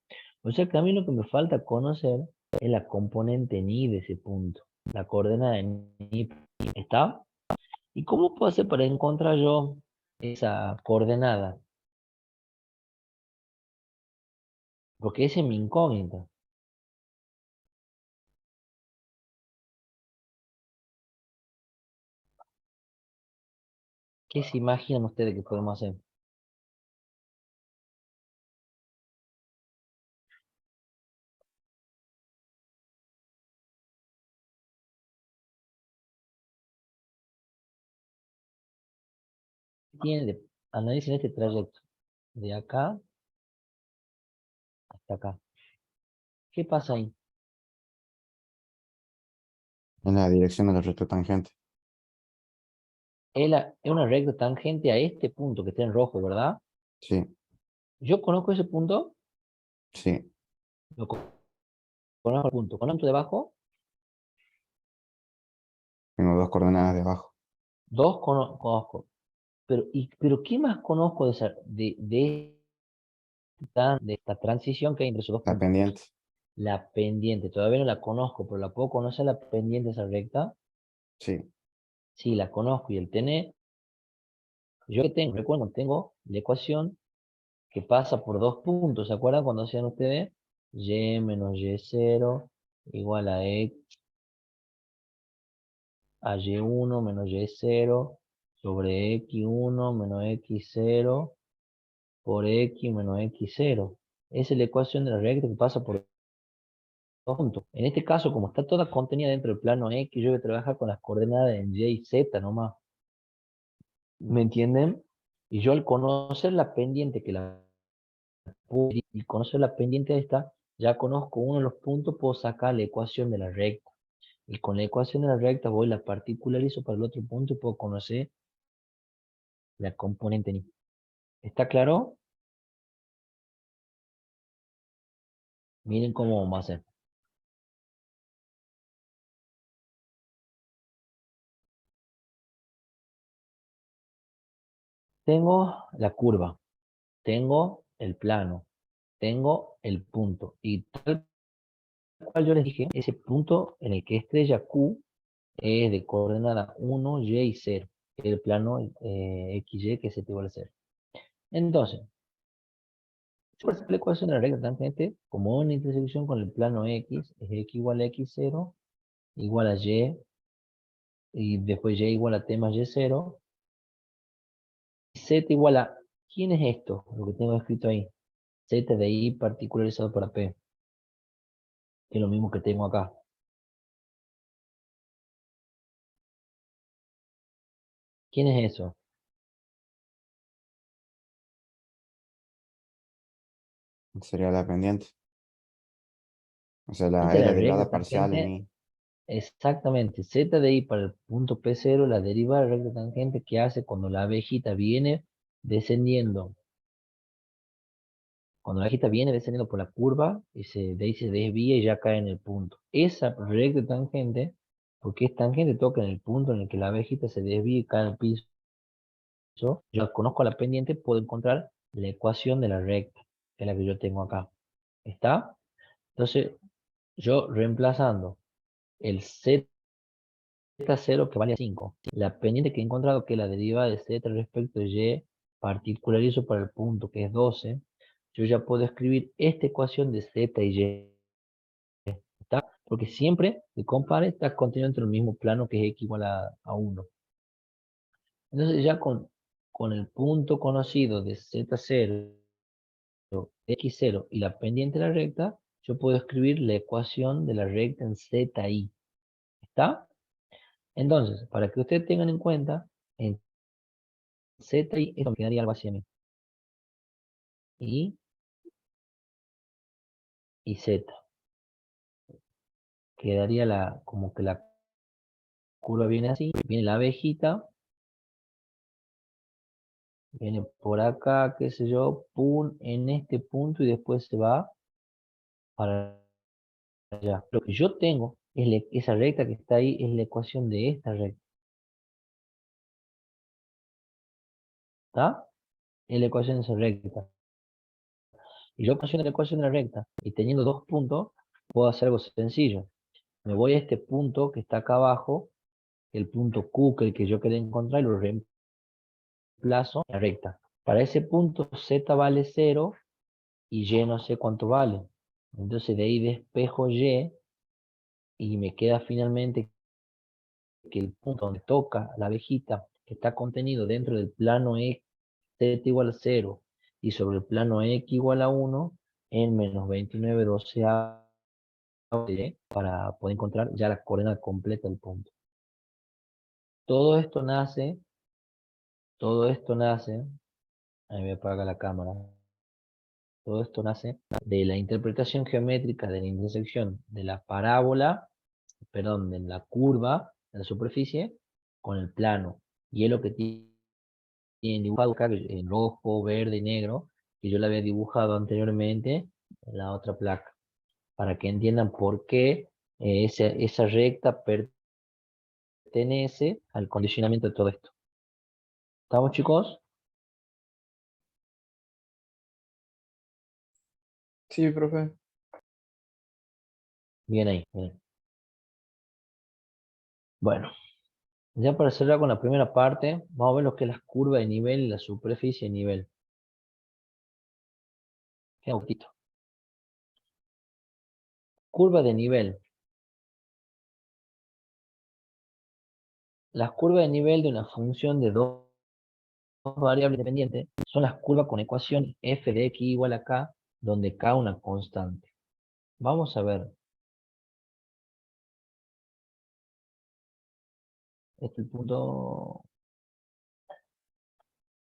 A: O sea que a mí lo que me falta conocer es la componente ni de ese punto, la coordenada de ni. ¿Está? ¿Y cómo puedo hacer para encontrar yo esa coordenada? Porque esa es mi incógnita. ¿Qué se imaginan ustedes que podemos hacer? Analicen este trayecto de acá hasta acá. ¿Qué pasa ahí?
B: En la dirección de la recta tangente.
A: Es una recta tangente a este punto que está en rojo, ¿verdad?
B: Sí,
A: Yo conozco ese punto,
B: sí.
A: lo conozco el punto. ¿Conozco debajo?
B: Tengo dos coordenadas debajo.
A: Dos conozco. Pero ¿qué más conozco de esta transición que hay entre esos dos
B: La
A: puntos?
B: pendiente.
A: La pendiente. Todavía no la conozco, pero ¿la puedo conocer la pendiente de esa recta?
B: Sí.
A: Sí, la conozco. Y el TN, yo que tengo, recuerdo, tengo la ecuación que pasa por dos puntos. ¿Se acuerdan cuando hacían ustedes? Y menos Y0 igual a Y1 menos Y0 sobre X1 menos X0 por X menos X0. Esa es la ecuación de la recta que pasa por dos puntos. En este caso, como está toda contenida dentro del plano X, yo voy a trabajar con las coordenadas en Y y Z nomás. ¿Me entienden? Y yo al conocer la pendiente y conocer la pendiente de esta, ya conozco uno de los puntos, puedo sacar la ecuación de la recta. Y con la ecuación de la recta voy, la particularizo para el otro punto y puedo conocer la componente ni. ¿Está claro? Miren cómo vamos a hacer. Tengo la curva, tengo el plano, tengo el punto. Y tal cual yo les dije, ese punto en el que estrella Q es de coordenada 1, Y y 0. El plano XY que es igual a 0. Entonces, si por la ecuación de la recta tangente, como una intersección con el plano X, es X igual a X0, igual a Y, y después Y igual a T más Y0, Z igual a, ¿quién es esto? Lo que tengo escrito ahí. Z de I particularizado para P, que es lo mismo que tengo acá. ¿Quién es eso?
B: Sería la pendiente. O sea,
A: Esta
B: es
A: es
B: la
A: la
B: derivada
A: recta
B: parcial en
A: tangente,
B: I.
A: exactamente. Z de I para el punto P0, la derivada de la recta tangente que hace cuando la abejita viene descendiendo. Cuando la abejita viene descendiendo por la curva, de ahí se desvía y ya cae en el punto. Esa recta tangente, porque es tangente, toca en el punto en el que la abejita se desvía y cae al piso. Yo conozco la pendiente, puedo encontrar la ecuación de la recta, que es la que yo tengo acá. ¿Está? Entonces, yo reemplazando el z0 que vale 5, la pendiente que he encontrado que es la derivada de z respecto de y, particularizo para el punto que es 12, yo ya puedo escribir esta ecuación de z y y. ¿Está? Porque siempre que compare está contenido entre el mismo plano que es x igual a 1. Entonces ya con el punto conocido de z0, x0 y la pendiente de la recta, yo puedo escribir la ecuación de la recta en zi. ¿Está? Entonces, para que ustedes tengan en cuenta, en zi esto me quedaría algo así a mí. Y z. Quedaría como que la curva viene así, viene la abejita, viene por acá, qué sé yo, pum, en este punto y después se va para allá. Lo que yo tengo es esa recta que está ahí, es la ecuación de esta recta. ¿Está? Es la ecuación de esa recta. Y yo ecuación de la ecuación de la recta, y teniendo dos puntos, puedo hacer algo sencillo. Me voy a este punto que está acá abajo, el punto Q, que es el que yo quería encontrar, y lo reemplazo en la recta. Para ese punto Z vale 0 y Y no sé cuánto vale. Entonces de ahí despejo y me queda finalmente que el punto donde toca la abejita, que está contenido dentro del plano X, Z igual a 0, y sobre el plano X igual a 1, en menos 29/12 para poder encontrar ya la coordenada completa del punto. Todo esto nace, ahí me apaga la cámara, todo esto nace de la interpretación geométrica de la intersección de la parábola, perdón, de la curva de la superficie con el plano. Y es lo que tienen dibujado acá en rojo, verde y negro, que yo le había dibujado anteriormente en la otra placa, para que entiendan por qué esa recta pertenece al condicionamiento de todo esto. ¿Estamos, chicos?
G: Sí, profe.
A: Bien ahí, bien ahí. Bueno, ya para cerrar con la primera parte, vamos a ver lo que es las curvas de nivel y la superficie de nivel. Qué poquito. Curva de nivel. Las curvas de nivel de una función de dos variables independientes son las curvas con ecuación f de x igual a k, donde k una constante. Vamos a ver. Este es el punto.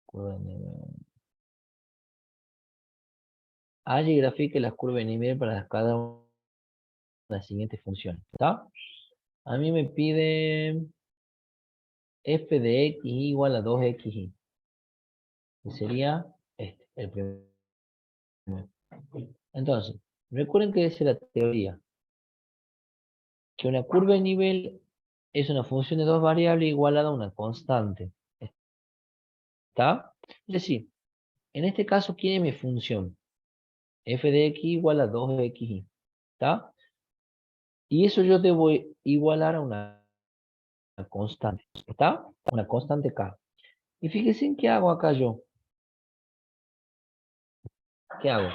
A: Curva de nivel. Halla y grafique las curvas de nivel para cada una de las siguientes funciones. ¿Está? A mí me pide f de x igual a 2xy. Que sería este, el primero. Entonces, Recuerden que dice la teoría, que una curva de nivel es una función de dos variables igualada a una constante. ¿Está? Es decir, en este caso, ¿quién es mi función? F de x igual a 2xy. ¿Está? Y eso yo debo igualar a una constante. ¿Está? Una constante k. Y fíjense en qué hago acá yo. ¿Qué hago?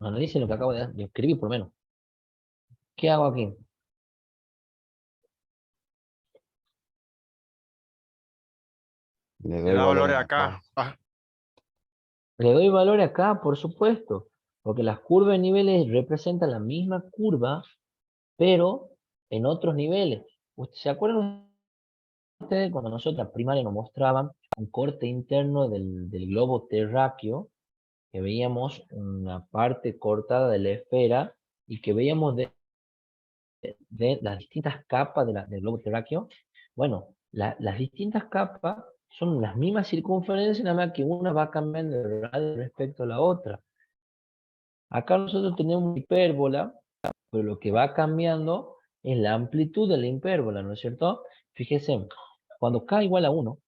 A: Analicen lo que acabo de escribir, por lo menos. ¿Qué hago aquí?
B: Le
F: Le
B: doy
F: da valores
B: valores
F: acá.
B: acá.
F: Ah,
A: Le doy valor acá, por supuesto, porque las curvas de niveles representan la misma curva, pero en otros niveles. ¿Se acuerdan ustedes cuando nosotros en primaria nos mostraban un corte interno del globo terráqueo, que veíamos una parte cortada de la esfera y que veíamos de las distintas capas del globo terráqueo? Bueno, las distintas capas son las mismas circunferencias, nada más que una va cambiando de radio respecto a la otra. Acá nosotros tenemos una hipérbola, pero lo que va cambiando es la amplitud de la hipérbola, ¿no es cierto? Fíjense, cuando k igual a 1,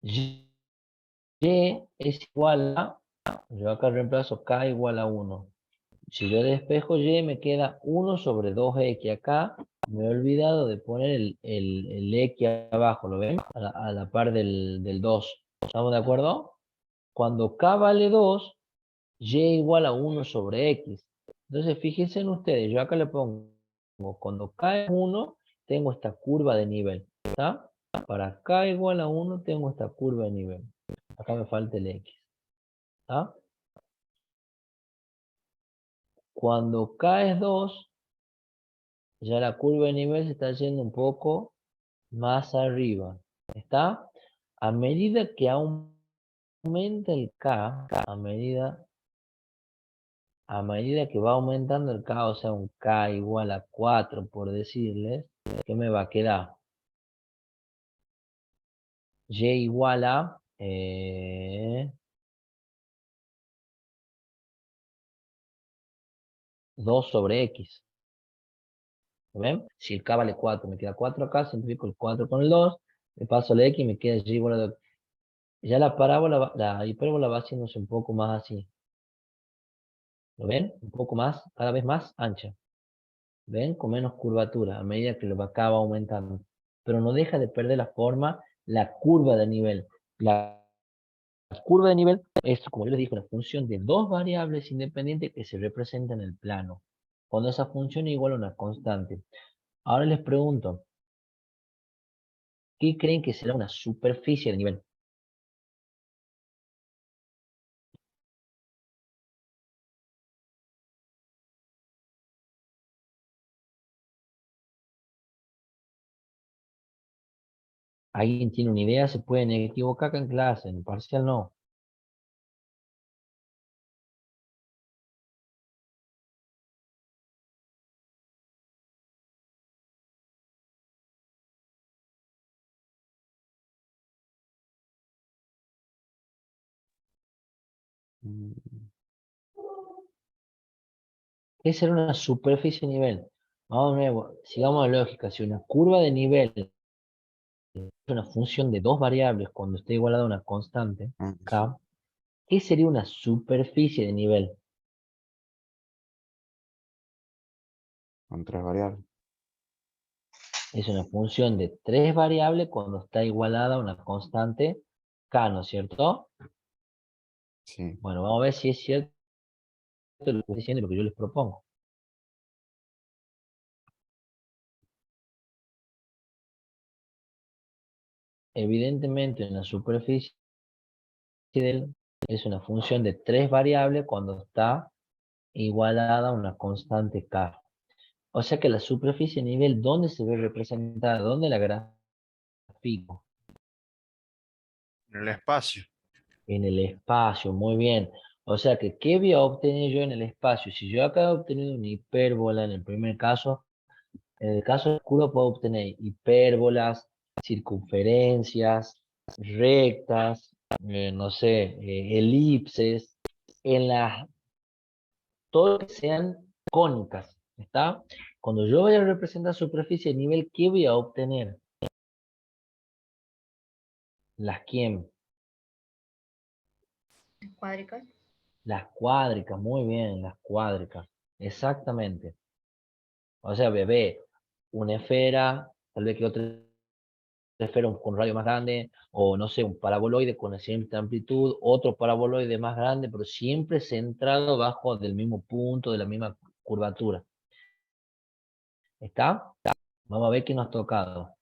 A: y es igual a, yo acá reemplazo k igual a 1. Si yo despejo y, me queda 1 sobre 2x. Acá me he olvidado de poner el x abajo, ¿lo ven? A la par del 2. ¿Estamos de acuerdo? Cuando k vale 2, y igual a 1 sobre x. Entonces, fíjense en ustedes, yo acá le pongo, cuando k es 1, tengo esta curva de nivel. ¿Está? Para k igual a 1, tengo esta curva de nivel. Acá me falta el x. ¿Está? Cuando k es 2, ya la curva de nivel se está yendo un poco más arriba. ¿Está? A medida que aumenta el k, a medida que va aumentando el k, o sea, un k igual a 4, por decirles, ¿qué me va a quedar? Y igual a 2 sobre x. ¿Ven? Si el k vale 4, me queda 4 acá, simplifico el 4 con el 2, le paso el x y me queda y igual a 2. Ya la parábola, la hipérbola va haciéndose un poco más así. ¿Lo ven? Un poco más, cada vez más ancha. ¿Ven? Con menos curvatura a medida que lo acá va aumentando. Pero no deja de perder la forma, la curva de nivel. La curva de nivel es, como yo les dije, una función de dos variables independientes que se representan en el plano. Cuando esa función es igual a una constante. Ahora les pregunto, ¿qué creen que será una superficie de nivel? ¿Alguien tiene una idea? Se pueden equivocar acá en clase, en el parcial no.
B: Mm,
A: ¿Qué será una superficie de nivel? Vamos de nuevo, sigamos la lógica. Si una curva de nivel es una función de dos variables cuando esté igualada a una constante,
B: sí,
A: k, ¿qué sería una superficie de nivel?
B: con tres variables.
A: Es una función de tres variables cuando está igualada a una constante k, ¿no es cierto?
B: Sí.
A: Bueno, vamos a ver si es cierto lo que estoy diciendo y lo que yo les propongo. Evidentemente, una superficie es una función de tres variables cuando está igualada a una constante k. O sea que la superficie de nivel, ¿dónde se ve representada? ¿Dónde la grafico?
F: en el espacio.
A: En el espacio, muy bien. O sea que, ¿qué voy a obtener yo en el espacio? Si yo acá he obtenido una hipérbola en el primer caso, en el caso oscuro puedo obtener hipérbolas, circunferencias, rectas, no sé, elipses, en las, todo que sean cónicas, ¿está? Cuando yo vaya a representar superficie a nivel, ¿qué voy a obtener? Las quién,
D: Cuádricas.
A: las cuádricas, muy bien, las cuádricas, exactamente. O sea, bebé, una esfera, tal vez que otra esfera con radio más grande, o no sé, un paraboloide con la siguiente amplitud, otro paraboloide más grande, pero siempre centrado bajo del mismo punto, de la misma curvatura. ¿Está? Vamos a ver qué nos ha tocado.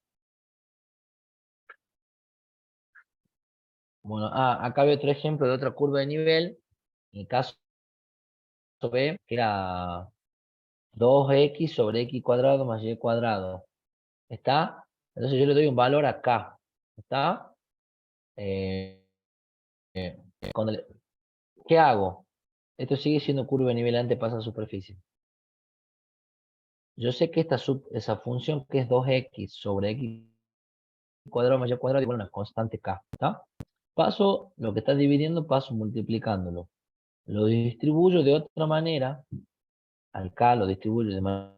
A: Bueno, acá veo otro ejemplo de otra curva de nivel. En el caso B, que era 2x sobre x cuadrado más y cuadrado. ¿Está? Entonces yo le doy un valor acá. ¿Está? Eh, cuando ¿Qué hago? Esto sigue siendo curva de nivel antes pasa a superficie. Yo sé que esa función que es 2x sobre x cuadrado más y cuadrado igual a una constante k. ¿Está? Paso lo que está dividiendo, paso multiplicándolo. Lo distribuyo de otra manera. Al k lo distribuyo de manera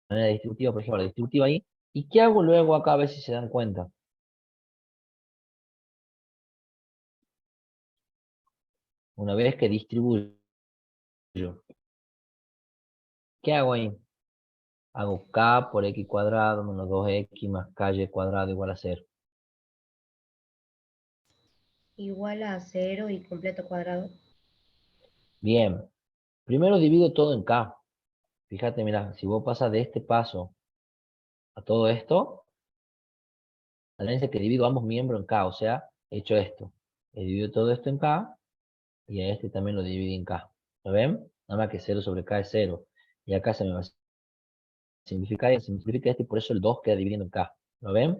A: distributiva, por ejemplo, la distributiva ahí. ¿Y qué hago luego acá? A ver si se dan cuenta. Una vez que distribuyo, ¿qué hago ahí? Hago k por x cuadrado menos 2x más y cuadrado igual a 0.
D: Igual a 0 y completo cuadrado.
A: Bien. Primero divido todo en k. Fíjate, mira, si vos pasas de este paso a todo esto, la diferencia es que divido ambos miembros en k, o sea, he hecho esto. He dividido todo esto en k, y a este también lo dividí en k. ¿Lo ven? Nada más que 0 sobre k es 0. Y acá se me va a simplificar y se simplifica este, y por eso el 2 queda dividiendo en k. ¿Lo ven?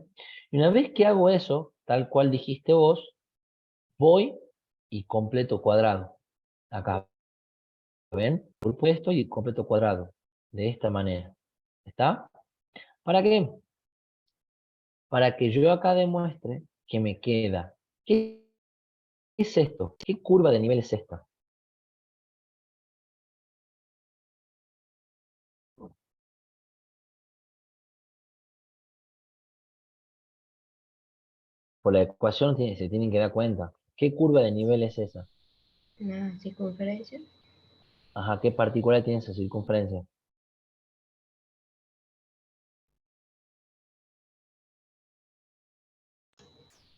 A: Y una vez que hago eso, tal cual dijiste vos, voy y completo cuadrado. Acá, ¿ven? Grupo esto y completo cuadrado. De esta manera. ¿Está? ¿Para qué? Para que yo acá demuestre que me queda. ¿Qué es esto? ¿Qué curva de nivel es esta? Por la ecuación se tienen que dar cuenta. ¿Qué curva de nivel es esa?
D: Una circunferencia.
A: Ajá, ¿qué particular tiene esa circunferencia?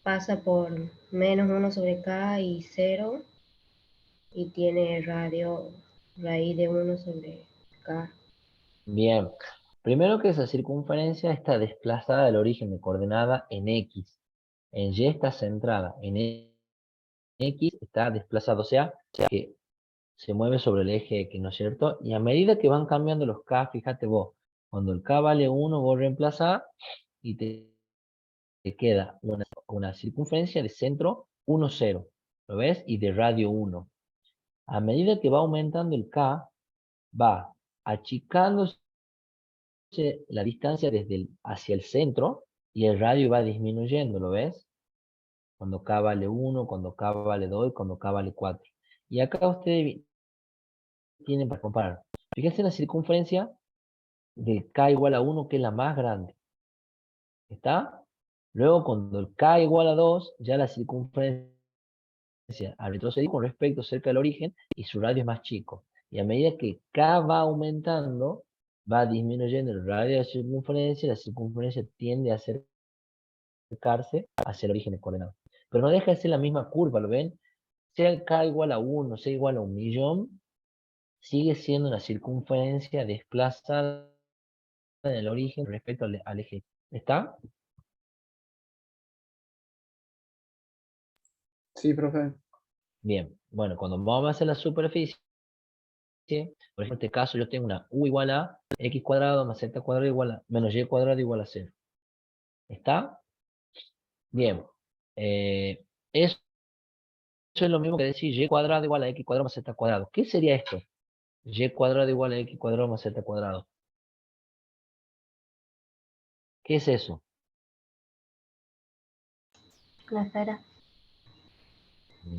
D: Pasa por menos 1 sobre k y 0. Y tiene radio raíz de 1 sobre k.
A: Bien. Primero que esa circunferencia está desplazada del origen de coordenada en X. En Y está centrada. En X está desplazado. O sea, que se mueve sobre el eje X, ¿no es cierto? Y a medida que van cambiando los K, fíjate vos, cuando el K vale 1, vos reemplazás y te queda una circunferencia de centro 1, 0. ¿Lo ves? Y de radio 1. A medida que va aumentando el K, va achicándose la distancia hacia el centro y el radio va disminuyendo, ¿lo ves? Cuando K vale 1, cuando K vale 2 y cuando K vale 4. Y acá ustedes tienen para comparar. Fíjense en la circunferencia del K igual a 1, que es la más grande. ¿Está? Luego, cuando el K igual a 2, ya la circunferencia al retroceder con respecto cerca del origen y su radio es más chico. Y a medida que K va aumentando, va disminuyendo el radio de la circunferencia tiende a acercarse hacia el origen de coordenada. Pero no deja de ser la misma curva, ¿lo ven? Sea el K igual a 1, sea igual a 1.000.000, sigue siendo una circunferencia desplazada en el origen respecto al eje. ¿Está?
B: Sí, profe.
A: Bien. Bueno, cuando vamos a hacer la superficie, por ejemplo, en este caso yo tengo una u igual a x cuadrado más z cuadrado igual a menos y cuadrado igual a 0. ¿Está? Bien. Eso es lo mismo que decir y cuadrado igual a x cuadrado más z cuadrado. ¿Qué sería esto? Y cuadrado igual a x cuadrado más z cuadrado. ¿Qué es eso?
D: La esfera.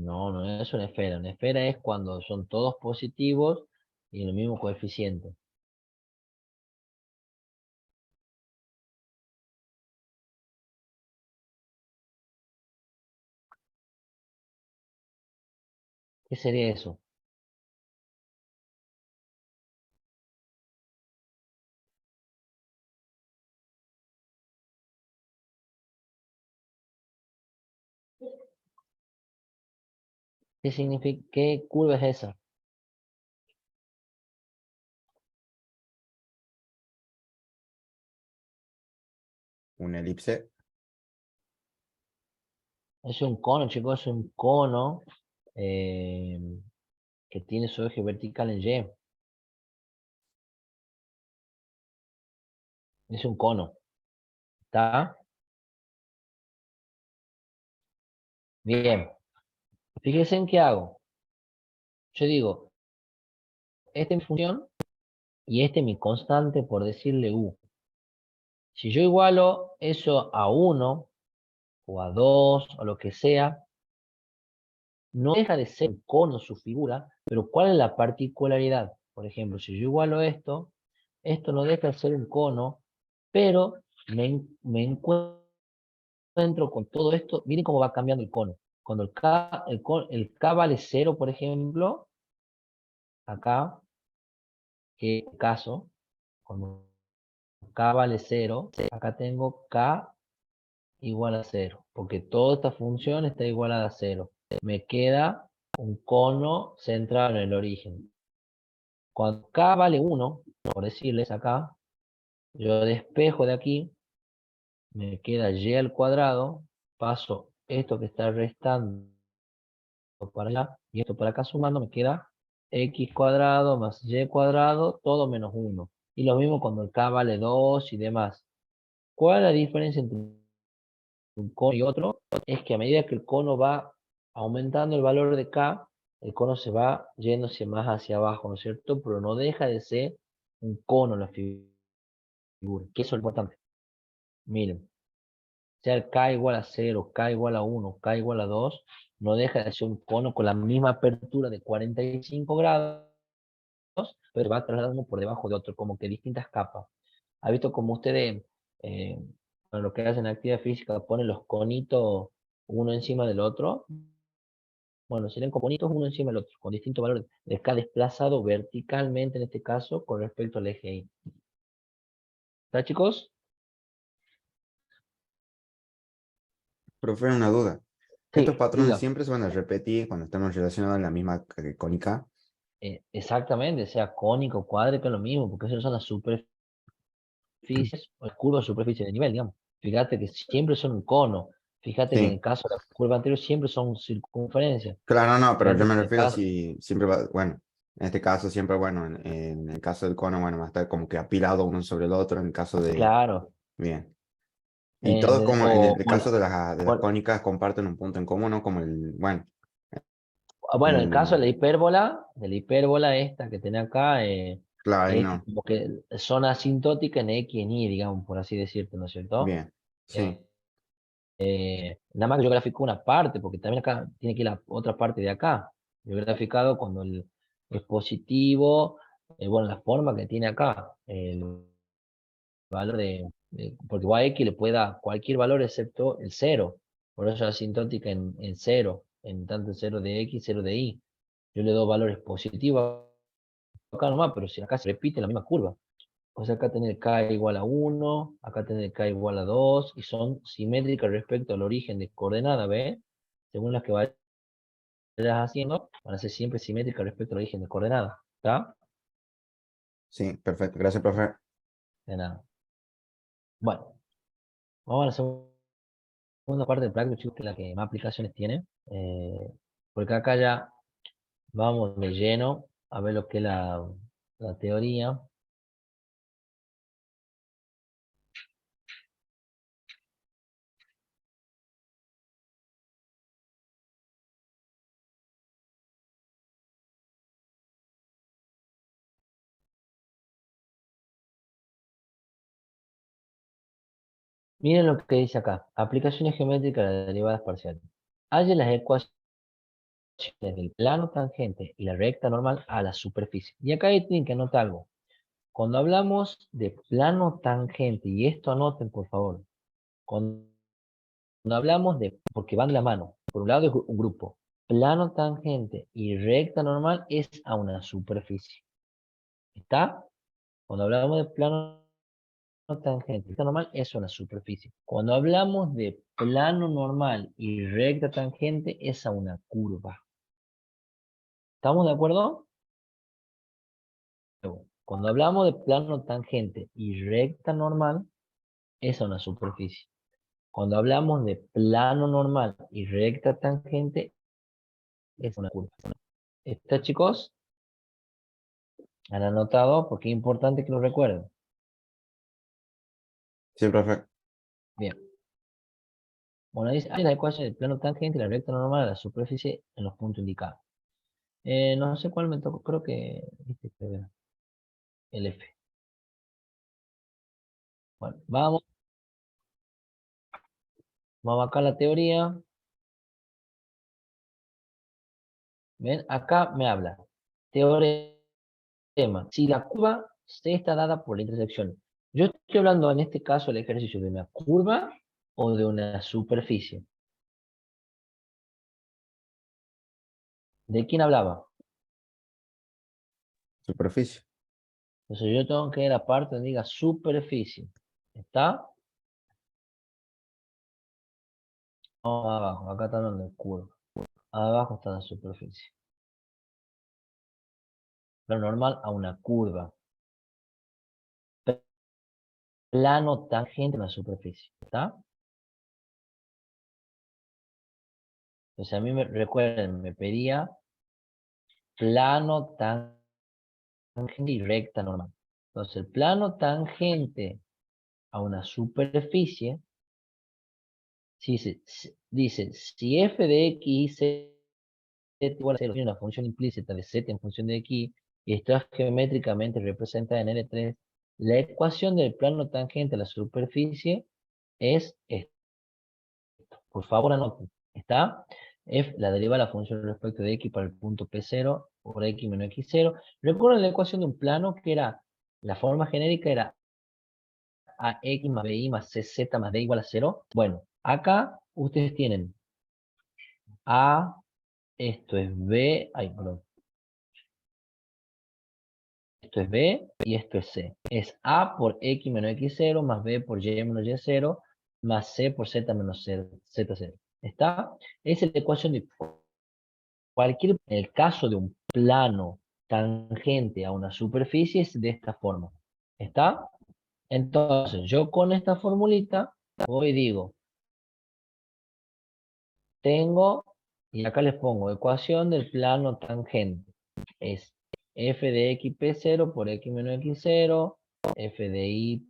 A: No, no es una esfera. Una esfera es cuando son todos positivos y el mismo coeficiente. ¿Qué sería eso? ¿Qué significa? ¿Qué curva es esa?
B: Una elipse.
A: Es un cono, chicos, es un cono eh, que tiene su eje vertical en Y. Es un cono. ¿Está? Bien. Fíjense en qué hago. Yo digo, esta es mi función y este es mi constante por decirle U. Si yo igualo eso a 1 o a 2 o lo que sea, no deja de ser un cono su figura, pero ¿cuál es la particularidad? Por ejemplo, si yo igualo esto no deja de ser un cono, pero me encuentro con todo esto. Miren cómo va cambiando el cono. Cuando el K vale 0, por ejemplo, acá, que caso, cuando K vale 0, acá tengo K igual a 0, porque toda esta función está igualada a 0. Me queda un cono centrado en el origen. Cuando K vale 1, por decirles acá, yo despejo de aquí, me queda y al cuadrado, paso esto que está restando para allá, y esto para acá sumando, me queda x cuadrado más y cuadrado, todo menos 1. Y lo mismo cuando el K vale 2 y demás. ¿Cuál es la diferencia entre un cono y otro? Es que a medida que el cono va aumentando el valor de K, el cono se va yéndose más hacia abajo, ¿no es cierto? Pero no deja de ser un cono la figura, que eso es lo importante. Miren, sea el K igual a 0, K igual a 1, K igual a 2, no deja de ser un cono con la misma apertura de 45 grados, pero va trasladando por debajo de otro, como que distintas capas. ¿Ha visto como ustedes, eh, para lo que hacen actividad física, ponen los conitos uno encima del otro? Bueno, serían como conitos uno encima del otro, con distintos valores de K desplazado verticalmente, en este caso, con respecto al eje Y. ¿Está, chicos?
B: Profe, una duda. ¿Estos
A: Sí,
B: patrones
A: diga.
B: siempre se van a repetir cuando estamos relacionados en la misma cónica?
A: Exactamente, sea cónico, cuádrico, es lo mismo, porque esas son las superficies, o curvas de superficie de nivel, digamos. Fíjate que siempre son un cono. Fíjate que en el
B: Sí,
A: caso de la curva anterior siempre son circunferencias.
B: claro, no, pero yo
A: Fíjate
B: me
A: que en el
B: refiero a
A: caso,
B: si siempre va, bueno, en este caso siempre, bueno, en el caso del cono, bueno, va a estar como que apilado uno sobre el otro, en el caso de,
A: claro,
B: bien. Y todo como en
A: o
B: el
A: bueno,
B: caso de las cónicas comparten un punto en común, ¿no? Como el, bueno,
A: bueno, en el caso
B: el,
A: de la hipérbola esta que tiene acá,
B: claro, ahí
A: es
B: no,
A: como que son asintóticas en X y en Y, digamos, por así decirte, ¿no es cierto?
B: bien,
A: Eh,
B: sí,
A: Nada más que yo grafico una parte, porque también acá tiene que ir la otra parte de acá. Yo he graficado cuando es positivo, bueno, la forma que tiene acá, el valor porque igual a X le puede dar cualquier valor excepto el cero. Por eso es asintótica en cero, en tanto el cero de X, cero de Y. Yo le doy valores positivos acá nomás, pero si acá se repite la misma curva. O sea, acá tener K igual a 1, acá tener K igual a 2, y son simétricas respecto al origen de coordenada, ¿ves? Según las que vayas haciendo, van a ser siempre simétricas respecto al origen de coordenada, ¿está?
B: sí, perfecto, gracias, profe.
A: De nada. Bueno, vamos a la segunda parte del práctico, chicos, que es la que más aplicaciones tiene. Porque acá ya vamos de lleno a ver lo que es la teoría. Miren lo que dice acá. Aplicaciones geométricas de derivadas parciales. Halle las ecuaciones del plano tangente y la recta normal a la superficie. Y acá tienen que anotar algo. Cuando hablamos de plano tangente, y esto anoten por favor, cuando hablamos de, porque van de la mano, por un lado es un grupo, plano tangente y recta normal es a una superficie. ¿Está? Cuando hablamos de plano tangente, recta normal es una superficie. Cuando hablamos de plano normal y recta tangente es a una curva. ¿Estamos de acuerdo? Cuando hablamos de plano tangente y recta normal es a una superficie. Cuando hablamos de plano normal y recta tangente es una curva. ¿Está, chicos? ¿Han anotado? Porque es importante que lo recuerden.
B: Sí, profe.
A: Bien. Bueno, dice, hay la ecuación del plano tangente y la recta normal a la superficie en los puntos indicados. No sé cuál me tocó, creo que el F. Bueno, vamos acá a la teoría. ¿Ven? Acá me habla. Teorema. Si la curva C está dada por la intersección. Yo estoy hablando en este caso el ejercicio de una curva o de una superficie. ¿De quién hablaba?
B: Superficie.
A: Entonces yo tengo que ir a la parte donde diga superficie. ¿Está? No, abajo. Acá está hablando de curva. Abajo está la superficie. Lo normal a una curva. Plano tangente a la superficie. ¿Está? Entonces a mí recuerden, me pedía plano tangente y recta normal. Entonces el plano tangente a una superficie dice si f de x y z igual a 0 tiene una función implícita de z en función de x y está geométricamente representada en L3, la ecuación del plano tangente a la superficie es esto. Por favor anoten. ¿Está? F, la derivada de la función respecto de x para el punto P0 por x menos x0. Recuerden la ecuación de un plano que era, la forma genérica era AX más BI más CZ más D igual a 0. Bueno, acá ustedes tienen A, esto es B, ay, perdón. Esto es B y esto es C. Es A por X menos X0 más B por Y menos Y0 más C por Z menos Z0. ¿Está? Esa es la ecuación de cualquier, en el caso de un plano tangente a una superficie es de esta forma. ¿Está? Entonces, yo con esta formulita voy y digo, tengo, y acá les pongo, ecuación del plano tangente. Es f de x p0 por x menos x0, f de y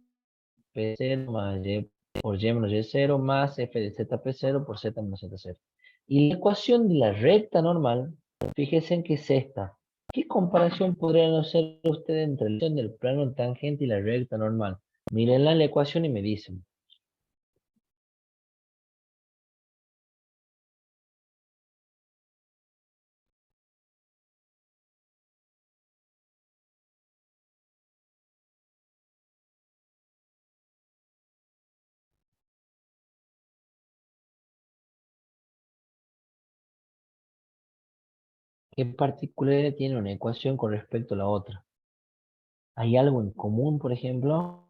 A: p0 más y por y menos y0 más f de z p0 por z menos z0. Y la ecuación de la recta normal, fíjense en que es esta. ¿Qué comparación podrían hacer ustedes entre la ecuación del plano tangente y la recta normal? Mírenla en la ecuación y me dicen. ¿Qué particularidad tiene una ecuación con respecto a la otra? ¿Hay algo en común, por ejemplo?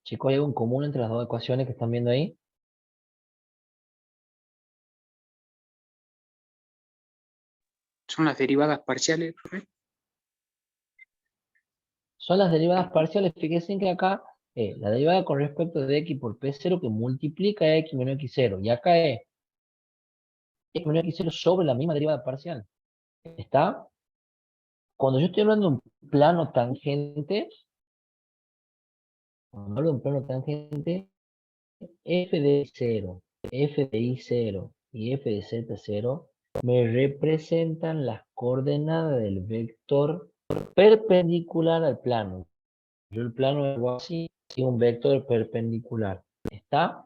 A: Chicos, ¿hay algo en común entre las dos ecuaciones que están viendo ahí?
C: Son las derivadas parciales, profe.
A: Son las derivadas parciales. Fíjense que acá la derivada con respecto de x por p0 que multiplica a x menos x0. Y acá es x menos x0 sobre la misma derivada parcial. ¿Está? Cuando yo estoy hablando de un plano tangente, cuando hablo de un plano tangente, f de 0 f de y0 y f de z0 me representan las coordenadas del vector perpendicular al plano. Yo el plano es algo así y un vector perpendicular. ¿Está?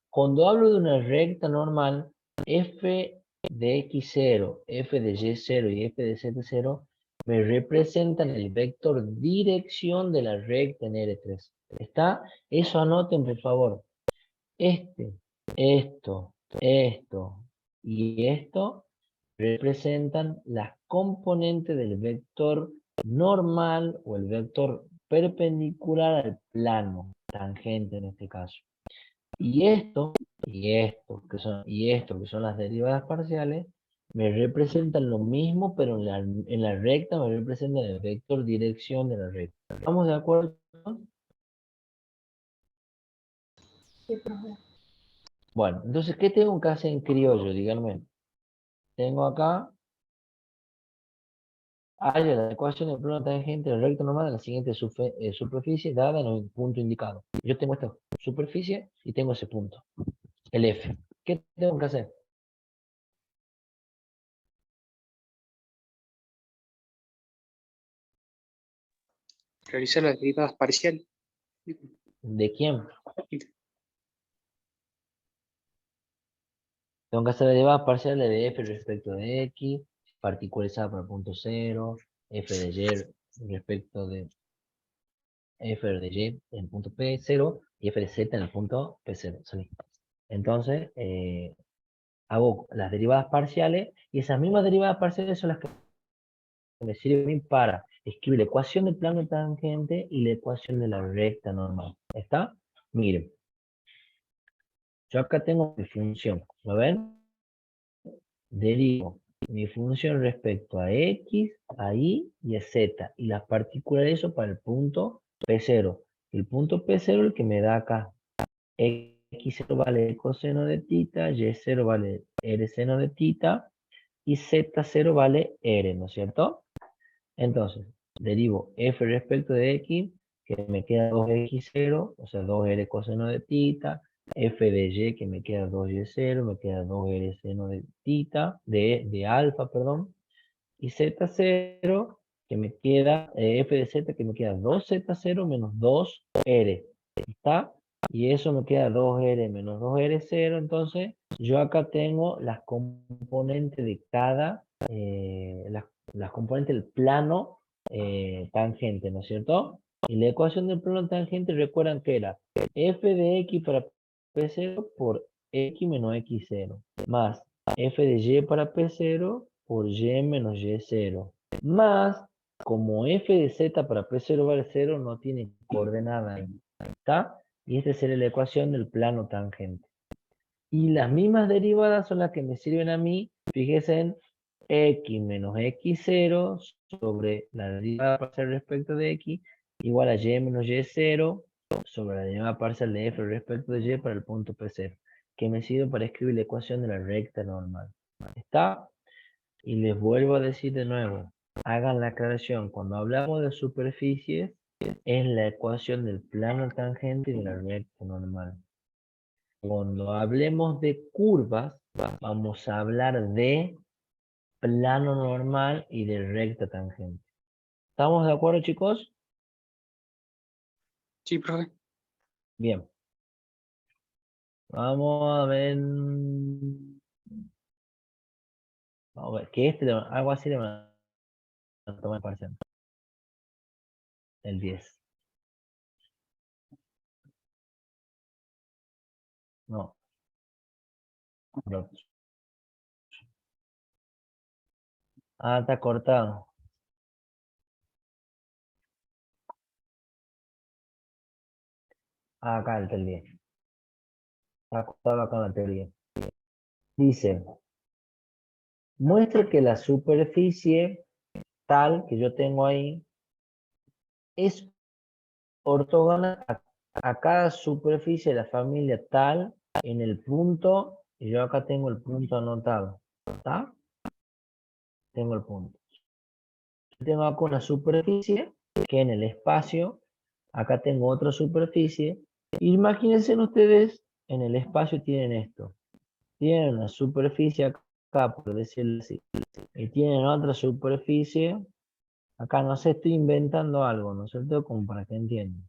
A: Cuando hablo de una recta normal, f de x0, f de y0 y f de z0 me representan el vector dirección de la recta en R3. ¿Está? Eso anoten, por favor. Esto y esto representan las componentes del vector normal o el vector perpendicular al plano, tangente en este caso. Y esto, que son las derivadas parciales, me representan lo mismo, pero en la recta me representan el vector dirección de la recta. ¿Estamos de acuerdo?
D: Sí, profe.
A: Bueno, entonces, ¿qué tengo que hacer en criollo? Díganme. Tengo acá, haya la ecuación del plano tangente del recto normal de la siguiente superficie dada en el punto indicado. Yo tengo esta superficie y tengo ese punto, el F. ¿Qué tengo que hacer?
C: Realizar las derivadas parciales.
A: ¿De quién? Tengo que hacer la derivada parcial de F respecto de X, particularizada para el punto 0, F de Y respecto de F de Y en el punto P0 y F de Z en el punto P0. ¿Sí? Entonces, hago las derivadas parciales y esas mismas derivadas parciales son las que me sirven para escribir la ecuación del plano tangente y la ecuación de la recta normal. ¿Está? Miren. Yo acá tengo mi función. ¿Lo ven? Derivo mi función respecto a X, a Y y a Z. Y las particularizo para el punto P0. El punto P0 el que me da acá. X0 vale coseno de tita, Y0 vale R seno de tita y Z0 vale R, ¿no es cierto? Entonces, derivo F respecto de X, que me queda 2X0, o sea, 2R coseno de tita, F de Y, que me queda 2Y0, me queda 2R seno de tita, de alfa, perdón, y Z0, que me queda, F de Z, que me queda 2Z0 menos 2R, ¿está? Y eso me queda 2R menos 2R0, entonces yo acá tengo las componentes de cada, las componentes del plano tangente, ¿no es cierto? Y la ecuación del plano tangente, recuerdan que era f de x para P0 por x menos x0, más f de y para P0 por y menos y0, más, como f de z para P0 vale 0, no tiene coordenada ahí, ¿está? Y esta sería la ecuación del plano tangente. Y las mismas derivadas son las que me sirven a mí, fíjense en x menos x0 sobre la derivada parcial respecto de x, igual a y menos y0 sobre la derivada parcial de f respecto de y para el punto P0, que me sirve para escribir la ecuación de la recta normal. ¿Está? Y les vuelvo a decir de nuevo, hagan la aclaración, cuando hablamos de superficies, es la ecuación del plano tangente y de la recta normal. Cuando hablemos de curvas, vamos a hablar de plano normal y de recta tangente. ¿Estamos de acuerdo, chicos?
C: Sí, profe.
A: Bien. Vamos a ver. Vamos a ver, que algo así le van a tomar parcial. El 10. No. No. Ah, está cortado. Ah, acá está el 10. Está cortado acá en la teoría. Dice, muestre que la superficie tal que yo tengo ahí es ortogonal a cada superficie de la familia tal en el punto, y yo acá tengo el punto anotado, ¿está? Tengo el punto. Tengo acá una superficie que en el espacio, acá tengo otra superficie. Imagínense ustedes, en el espacio tienen esto. tienen una superficie acá, por decirlo así, y tienen otra superficie, acá no sé, estoy inventando algo, ¿no es cierto? Como para que entiendan.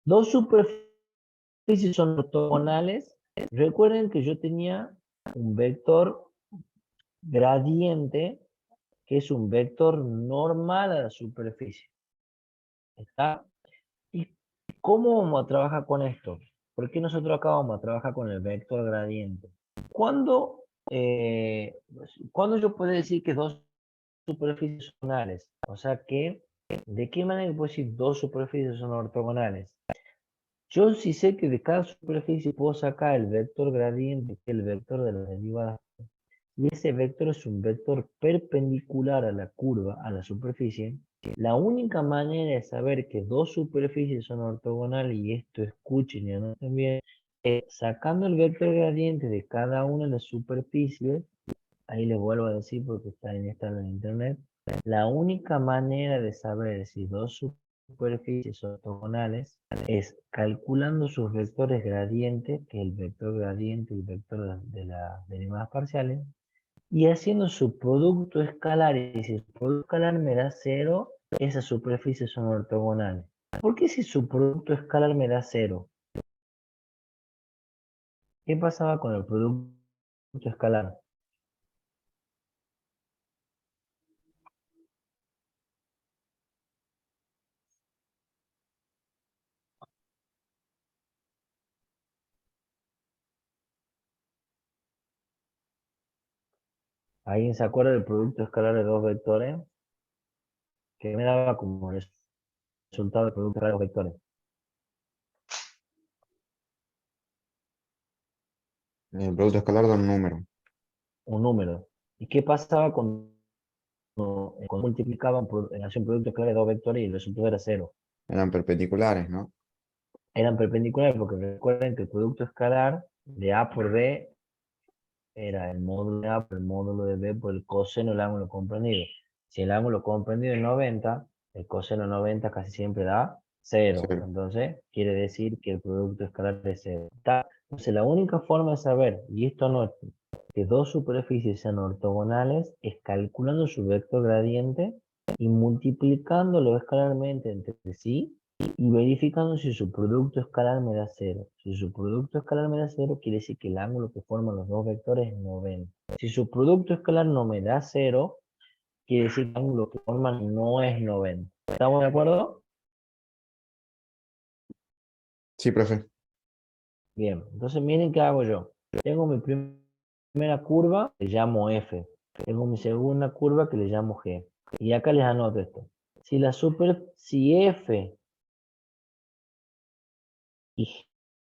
A: Dos superficies son ortogonales. Recuerden que yo tenía un vector gradiente, que es un vector normal a la superficie. ¿Está? ¿Y cómo vamos a trabajar con esto? ¿Por qué nosotros acá vamos a trabajar con el vector gradiente? ¿Cuándo, ¿cuándo yo puedo decir que dos superficies son ortogonales? O sea que, ¿de qué manera puedo decir dos superficies son ortogonales? Yo sí sé que de cada superficie puedo sacar el vector gradiente, que es el vector de la derivada. Y ese vector es un vector perpendicular a la curva, a la superficie. La única manera de saber que dos superficies son ortogonales, y esto escuchen y anoten bien, es sacando el vector gradiente de cada una de las superficies. Ahí les vuelvo a decir porque está en internet. La única manera de saber si dos superficies ortogonales es calculando sus vectores gradientes, que es el vector gradiente y el vector de las derivadas parciales, y haciendo su producto escalar. Y si su producto escalar me da 0, esas superficies son ortogonales. ¿Por qué si su producto escalar me da 0? ¿Qué pasaba con el producto escalar? ¿Alguien se acuerda del producto escalar de dos vectores? Que me daba como resultado el producto escalar de dos vectores.
B: El producto escalar da un número.
A: Un número. ¿Y qué pasaba cuando multiplicaban, hacía un producto escalar de dos vectores y el resultado era 0?
B: Eran perpendiculares, ¿no?
A: Eran perpendiculares porque recuerden que el producto escalar de A por B era el módulo de A por el módulo de B por el coseno del ángulo comprendido. Si el ángulo comprendido es 90, el coseno de 90 casi siempre da 0.
B: Cero.
A: Entonces, quiere decir que el producto escalar es 0. Entonces, la única forma de saber, y esto no es que dos superficies sean ortogonales, es calculando su vector gradiente y multiplicándolo escalarmente entre sí y verificando si su producto escalar me da 0. Si su producto escalar me da 0, quiere decir que el ángulo que forman los dos vectores es 90. Si su producto escalar no me da 0, quiere decir que el ángulo que forman no es 90. ¿Estamos de acuerdo?
B: Sí, profe.
A: Bien, entonces miren qué hago yo. Tengo mi primera curva, que le llamo F. Tengo mi segunda curva, que le llamo G. Y acá les anoto esto. Si F y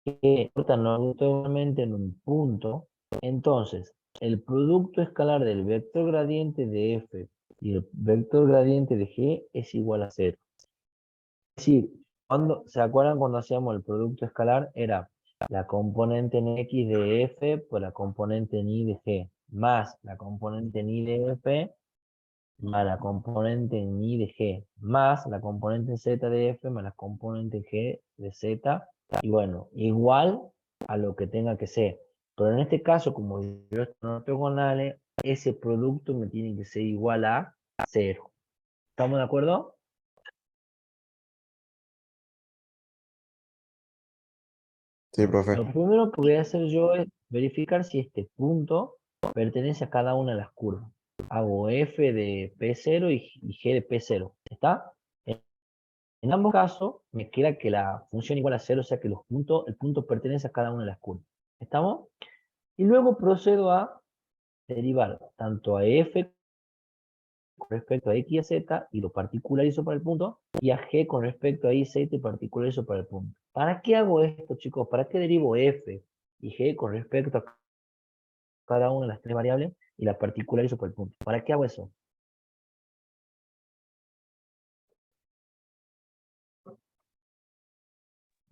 A: G cortan ortogonalmente en un punto, entonces el producto escalar del vector gradiente de F y el vector gradiente de G es igual a 0. Es decir, ¿se acuerdan cuando hacíamos el producto escalar? Era la componente en X de F por la componente en Y de G, más la componente en Y de F, más la componente en Y de G, más la componente en Z de F, más la componente en G de Z, y bueno, igual a lo que tenga que ser. Pero en este caso, como yo estoy en ortogonales, ese producto me tiene que ser igual a 0. ¿Estamos de acuerdo?
B: Sí, profe.
A: Lo primero que voy a hacer yo es verificar si este punto pertenece a cada una de las curvas. Hago F de P0 y G de P0. ¿Está? En ambos casos me queda que la función igual a 0, o sea que el punto pertenece a cada una de las curvas. ¿Estamos? Y luego procedo a derivar tanto a F con respecto a X y a Z y lo particularizo para el punto, y a G con respecto a Y, Z y particularizo para el punto. ¿Para qué hago esto, chicos? ¿Para qué derivo F y G con respecto a cada una de las tres variables y la particularizo por el punto? ¿Para qué hago eso?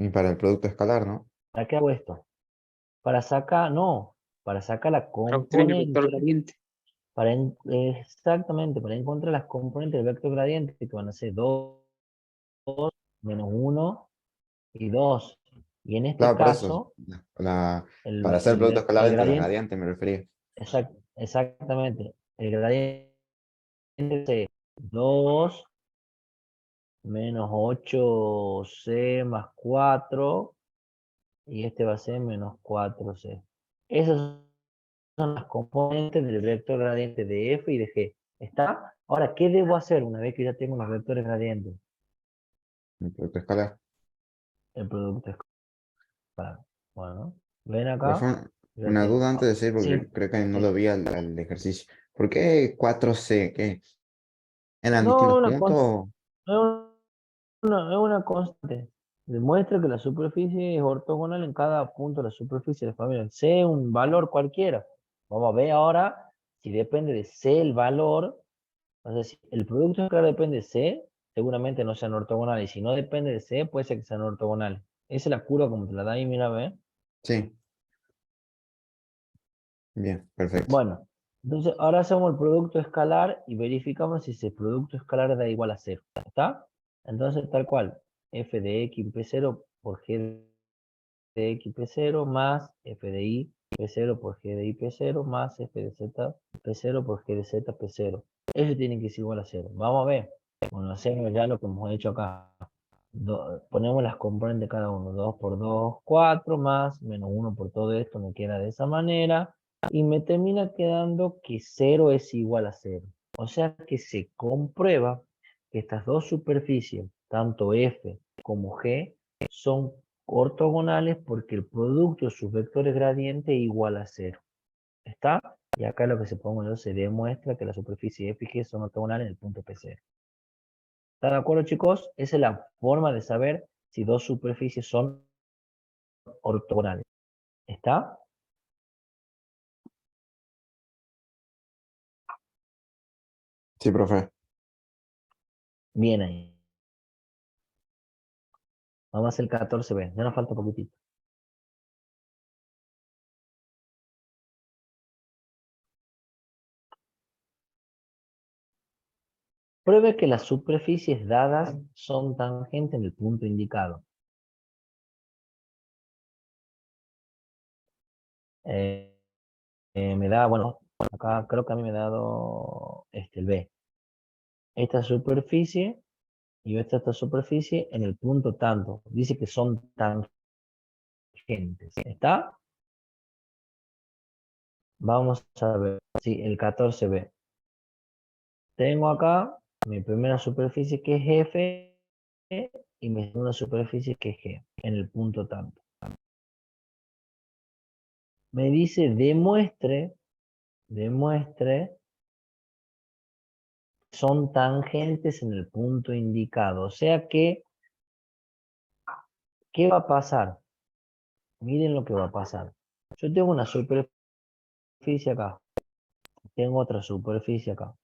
B: Y para el producto escalar, ¿no?
A: ¿Para qué hago esto? Para sacar, no, para sacar la
C: Para obtener el vector
A: componente,
C: gradiente.
A: exactamente, para encontrar las componentes del vector gradiente, que van a ser 2, menos 1 y 2. Y en este
B: Claro, por eso,
A: caso,
B: para hacer producto escalar
A: el
B: entre los
A: gradiente,
B: gradientes me refería.
A: exactamente, el gradiente es 2 menos 8c más 4, y este va a ser menos 4c. Esas son las componentes del vector gradiente de f y de g. ¿Está? Ahora, ¿qué debo hacer una vez que ya tengo los vectores gradientes?
B: El producto escalar.
A: El producto escalar. Bueno, ven
B: Profe,
A: acá. Ya
B: una
A: tengo.
B: duda antes de decir,
A: Sí,
B: porque creo que no
A: sí.
B: lo vi al ejercicio. ¿Por qué 4C? ¿Qué? ¿Eran
A: No,
B: distintos puntos?
A: no es una constante. Demuestra que la superficie es ortogonal en cada punto de la superficie de la familia. C es un valor cualquiera. Vamos a ver ahora si depende de C el valor. O sea, si el producto escalar depende de C, seguramente no sean ortogonales. Y si no depende de C, puede ser que sean ortogonales. Esa es la curva como te la da ahí, mira, ve.
B: Sí, bien, perfecto.
A: Bueno, entonces ahora hacemos el producto escalar y verificamos si ese producto escalar da igual a 0. ¿Está? Entonces, tal cual, f de x P0 por g de x P0 más f de y P0 por g de y P0 más f de z P0 por g de z P0. Eso tiene que ser igual a 0. Vamos a ver. Bueno, hacemos ya lo que hemos hecho acá. Ponemos las componentes de cada uno. 2 por 2, 4 más, menos 1 por todo esto, me queda de esa manera. Y me termina quedando que 0 es igual a 0. O sea que se comprueba que estas dos superficies, tanto F como G, son ortogonales porque el producto de sus vectores gradientes es igual a 0. ¿Está? Y acá lo que se pone se demuestra que la superficie F y G son ortogonales en el punto P0. ¿Están de acuerdo, chicos? Esa es la forma de saber si dos superficies son ortogonales. ¿Está?
B: Sí, profe.
A: Bien ahí. Vamos a hacer el 14b. Ya nos falta poquitito. Pruebe que las superficies dadas son tangentes en el punto indicado. Me da, bueno, acá creo que a mí me ha dado el B. Esta superficie y esta superficie en el punto tanto. Dice que son tangentes. ¿Está? Vamos a ver. Sí, el 14b. Tengo acá mi primera superficie que es F y mi segunda superficie que es G en el punto tanto. Me dice demuestre son tangentes en el punto indicado. O sea que, ¿qué va a pasar? Miren lo que va a pasar. Yo tengo una superficie acá. Tengo otra superficie acá.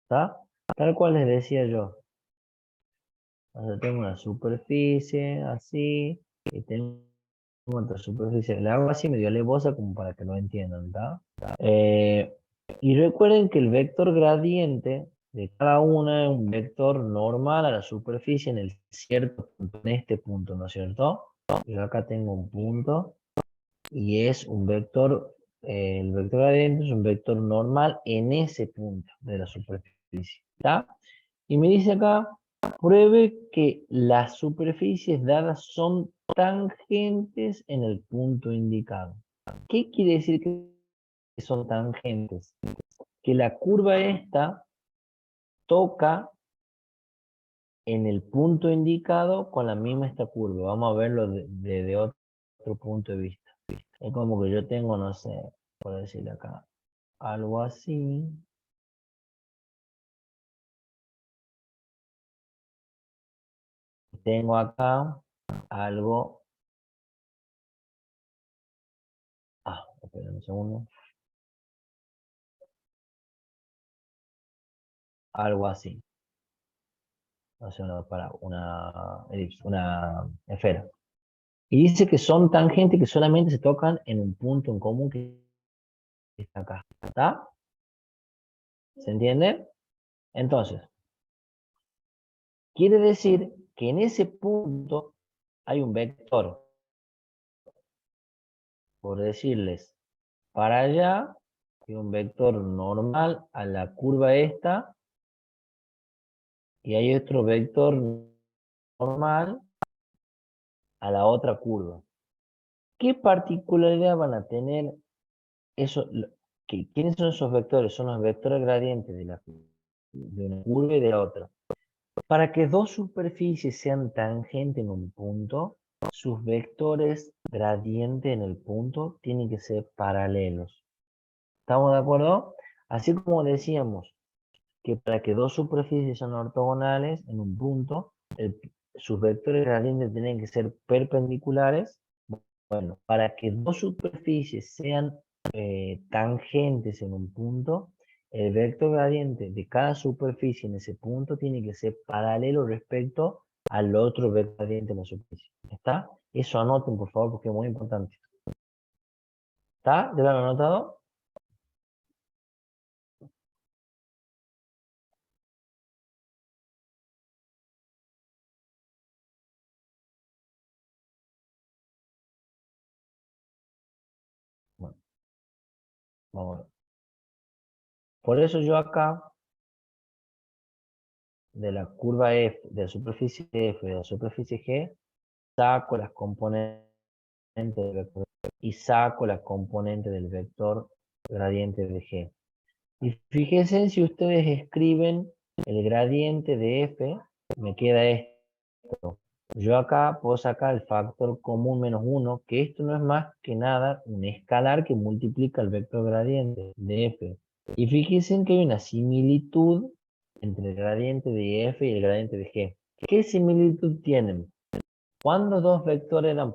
A: ¿Está? Tal cual les decía yo. O sea, tengo una superficie así. Y tengo otra superficie. Le hago así medio alevosa como para que lo entiendan. ¿Está? Y recuerden que el vector gradiente de cada una es un vector normal a la superficie en el cierto punto, en este punto, ¿no es cierto? Yo acá tengo un punto y es un vector, el vector gradiente es un vector normal en ese punto de la superficie, ¿está? Y me dice acá, pruebe que las superficies dadas son tangentes en el punto indicado. ¿Qué quiere decir que son tangentes? Que la curva esta toca en el punto indicado con la misma esta curva. Vamos a verlo desde otro punto de vista. Es como que yo tengo, no sé, por decirle acá, algo así. Tengo acá algo. Espera un segundo. Algo así. No sé, una elipse, una esfera. Y dice que son tangentes que solamente se tocan en un punto en común que está acá. ¿Está? ¿Se entiende? Entonces, quiere decir que en ese punto hay un vector por decirles, para allá, y un vector normal a la curva esta, y hay otro vector normal a la otra curva. ¿Qué particularidad van a tener eso? ¿Quiénes son esos vectores? Son los vectores gradientes de una curva y de la otra. Para que dos superficies sean tangentes en un punto, sus vectores gradientes en el punto tienen que ser paralelos. ¿Estamos de acuerdo? Así como decíamos que para que dos superficies sean ortogonales en un punto, sus vectores gradientes tienen que ser perpendiculares. Bueno, para que dos superficies sean tangentes en un punto, el vector gradiente de cada superficie en ese punto tiene que ser paralelo respecto al otro vector gradiente de la superficie. ¿Está? Eso anoten, por favor, porque es muy importante. ¿Está? ¿Ya lo han anotado? Bueno, vamos a ver. Por eso yo acá, de la curva F, de la superficie F, de la superficie G, saco las componentes del vector y saco la componente del vector gradiente de G. Y fíjense si ustedes escriben el gradiente de F, me queda esto. Yo acá puedo sacar el factor común menos 1, que esto no es más que nada un escalar que multiplica el vector gradiente de F. Y fíjense que hay una similitud entre el gradiente de F y el gradiente de G. ¿Qué similitud tienen? ¿Cuándo dos vectores eran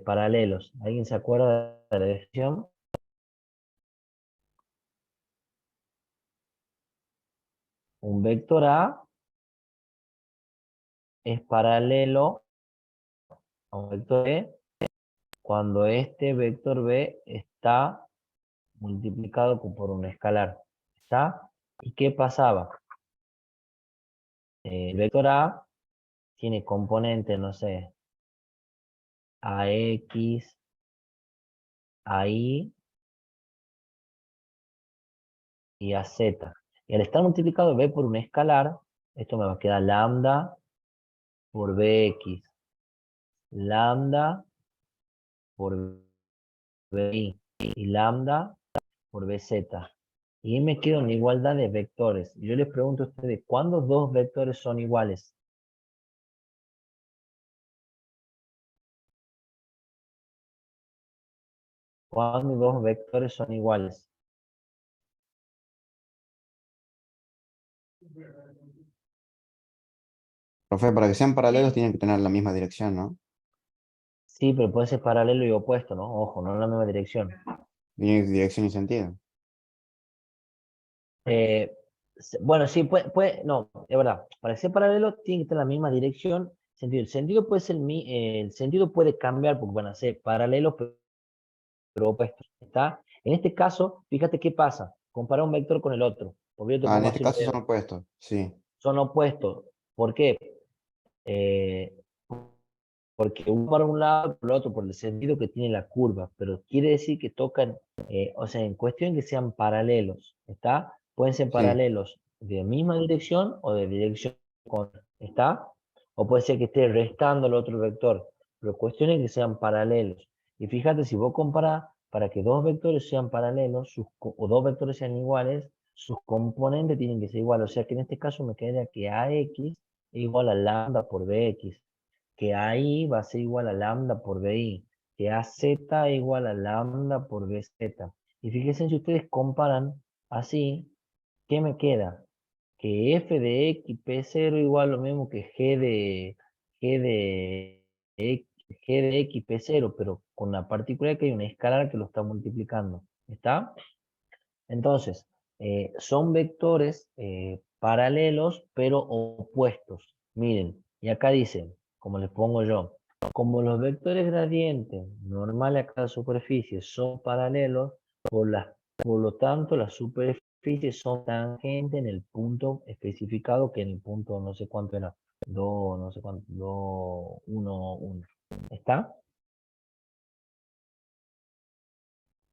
A: paralelos? ¿Alguien se acuerda de la definición? Un vector A es paralelo a un vector B cuando este vector B está multiplicado por un escalar. ¿Está? ¿Y qué pasaba? El vector A tiene componente, no sé, AX, AI y AZ. Y al estar multiplicado B por un escalar, esto me va a quedar lambda por Bx, lambda por Bi y lambda por Bz. Y ahí me queda una igualdad de vectores. Yo les pregunto a ustedes, ¿cuándo dos vectores son iguales? ¿Cuándo dos vectores son iguales?
B: Profe, para que sean paralelos tienen que tener la misma dirección, ¿no?
A: Sí, pero puede ser paralelo y opuesto, ¿no? Ojo, no en la misma dirección.
B: Tienen dirección y sentido.
A: Eh, bueno, sí, no, es verdad. Para ser paralelo tiene que estar en la misma dirección. Sentido. El sentido puede ser el sentido puede cambiar porque van a ser paralelos pero opuestos. ¿Está? En este caso, fíjate qué pasa. Compara un vector con el otro. Porque yo te
B: Ah, en
A: pongo
B: este
A: así los
B: caso son
A: dedos.
B: opuestos, sí.
A: Son opuestos. ¿Por qué? Eh, porque uno para un lado y por el otro, por el sentido que tiene la curva, pero quiere decir que tocan, o sea, en cuestión que sean paralelos, ¿está? Pueden ser
B: Sí,
A: paralelos de misma dirección o de dirección contraria, ¿está? O puede ser que esté restando el otro vector, pero cuestión es que sean paralelos. Y fíjate, si vos comparás, para que dos vectores sean paralelos, o dos vectores sean iguales, sus componentes tienen que ser iguales. O sea que en este caso me quedaría que AX es igual a lambda por BX, que AI va a ser igual a lambda por BI, que AZ es igual a lambda por BZ. Y fíjense si ustedes comparan así, ¿qué me queda? Que f de x p0 igual lo mismo que g de x p0, pero con la particularidad que hay una escalar que lo está multiplicando. ¿Está? Entonces, son vectores paralelos pero opuestos. Miren, y acá dice, como les pongo yo, como los vectores gradientes normales a cada superficie son paralelos, por lo tanto las superficies son tangentes en el punto especificado, que en el punto no sé cuánto era, 2, no sé cuánto, 2, 1, 1. ¿Está?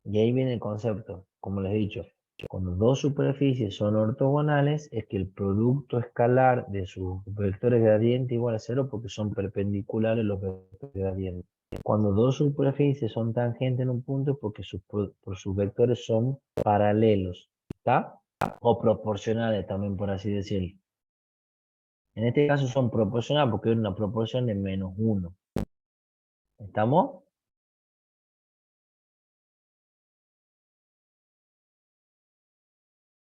A: Y ahí viene el concepto, como les he dicho. Cuando dos superficies son ortogonales, es que el producto escalar de sus vectores gradiente igual a cero porque son perpendiculares los vectores gradientes. Cuando dos superficies son tangentes en un punto es porque por sus vectores son paralelos, ¿está? O proporcionales también, por así decirlo. En este caso son proporcionales porque es una proporción de -1. ¿Estamos?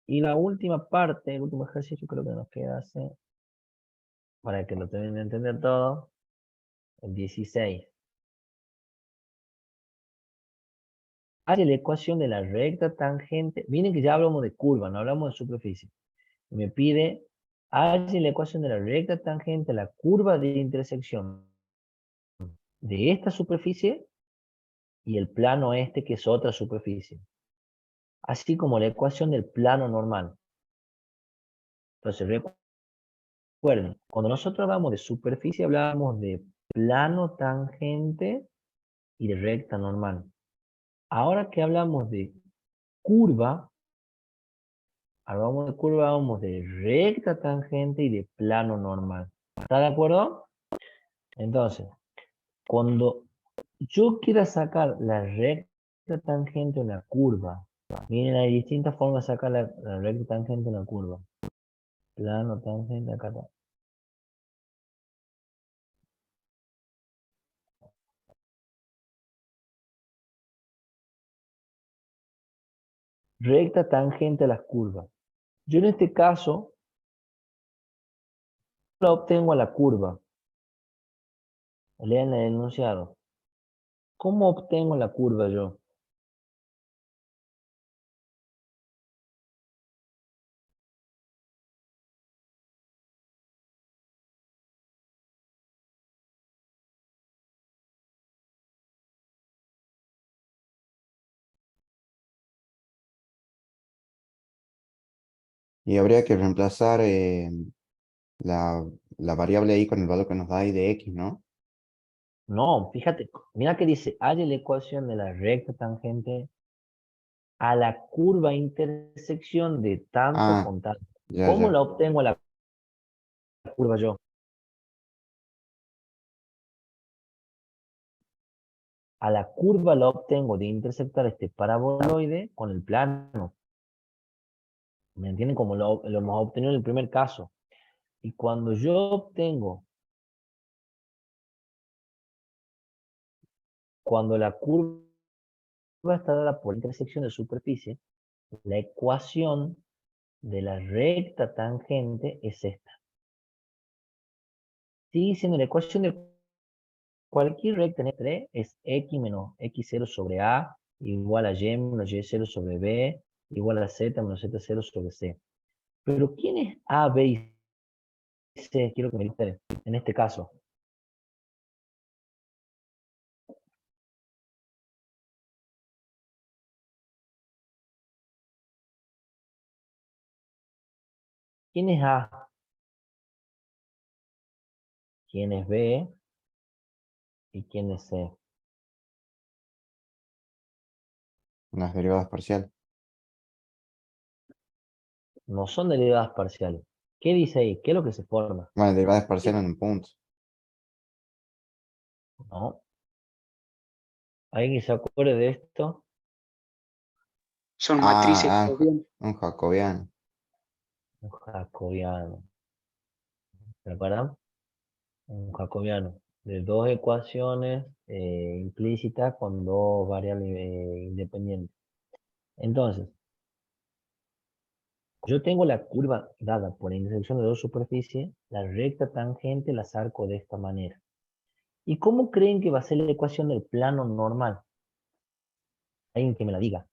A: Y la última parte, el último ejercicio creo que nos queda hacer, para que lo tengan que entender todo, el 16. Halle la ecuación de la recta tangente. Miren que ya hablamos de curva, no hablamos de superficie. Me pide, halle la ecuación de la recta tangente a la curva de intersección de esta superficie y el plano este, que es otra superficie. Así como la ecuación del plano normal. Entonces, recuerden, cuando nosotros hablamos de superficie, hablamos de plano tangente y de recta normal. Ahora que hablamos de curva, hablamos de curva, hablamos de recta tangente y de plano normal. ¿Está de acuerdo? Entonces, cuando yo quiera sacar la recta tangente de una curva, miren, hay distintas formas de sacar la recta tangente de una curva. Plano tangente, acá está. Recta tangente a las curvas. Yo en este caso la obtengo a la curva. Lean el enunciado. ¿Cómo obtengo la curva yo?
B: Y habría que reemplazar la, la variable ahí con el valor que nos da ahí de x, ¿no?
A: No, fíjate, mira que dice, halle la ecuación de la recta tangente a la curva intersección de tanto
B: Ah,
A: con tanto.
B: ya,
A: ¿Cómo
B: ya.
A: la obtengo a la curva yo? A la curva la obtengo de intersectar este paraboloide con el plano. ¿Me entienden? Como lo hemos obtenido en el primer caso. Y cuando yo obtengo, cuando la curva está dada por intersección de superficie, la ecuación de la recta tangente es esta. Sigue siendo la ecuación de cualquier recta en este es x menos x0 sobre a igual a y menos y0 sobre b igual a z menos z0 sobre c. Pero ¿quién es a, b y c? Quiero que me digan en este caso. ¿Quién es a? ¿Quién es b? ¿Y quién es c?
B: Las derivadas parciales.
A: No son derivadas parciales. ¿Qué dice ahí? ¿Qué es lo que se forma?
B: Bueno, derivadas parciales en un punto.
A: ¿No? ¿Alguien se acuerde de esto?
C: Son
B: Ah,
C: matrices
B: ah,
C: jacobianas.
B: un jacobiano.
A: Un jacobiano. ¿Se acuerdan? Un jacobiano. De dos ecuaciones implícitas con dos variables independientes. Entonces, yo tengo la curva dada por la intersección de dos superficies, la recta tangente la saco de esta manera. ¿Y cómo creen que va a ser la ecuación del plano normal? Alguien que me la diga.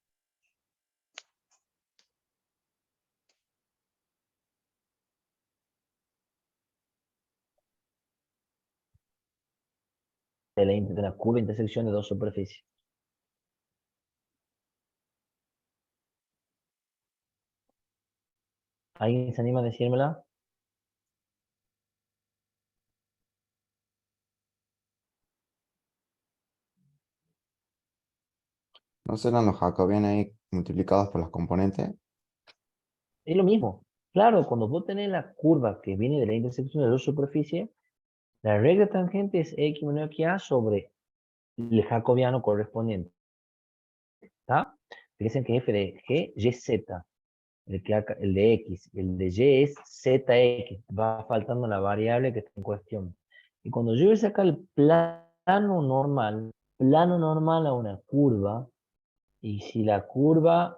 A: De la curva intersección de dos superficies. ¿Alguien se anima a decírmela?
B: ¿No serán los jacobianos ahí multiplicados por las componentes?
A: Es lo mismo. Claro, cuando vos tenés la curva que viene de la intersección de dos superficies, la regla tangente es x menos xa sobre el jacobiano correspondiente. ¿Está? Fíjense que f de g, y, z. El de x, el de y es zx. Va faltando la variable que está en cuestión. Y cuando yo voy a sacar el plano normal a una curva, y si la curva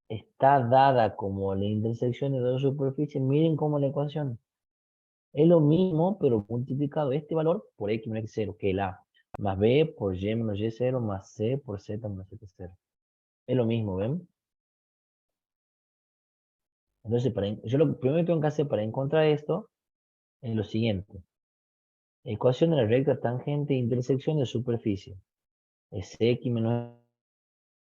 A: está dada como la intersección de dos superficies, miren cómo la ecuación. Es lo mismo, pero multiplicado este valor por x menos x0, que es el a, más b por y menos y0, más c por z menos z0. Es lo mismo, ¿ven? Entonces, yo lo primero que tengo que hacer para encontrar esto es lo siguiente. Ecuación de la recta tangente e intersección de superficie. Es x menos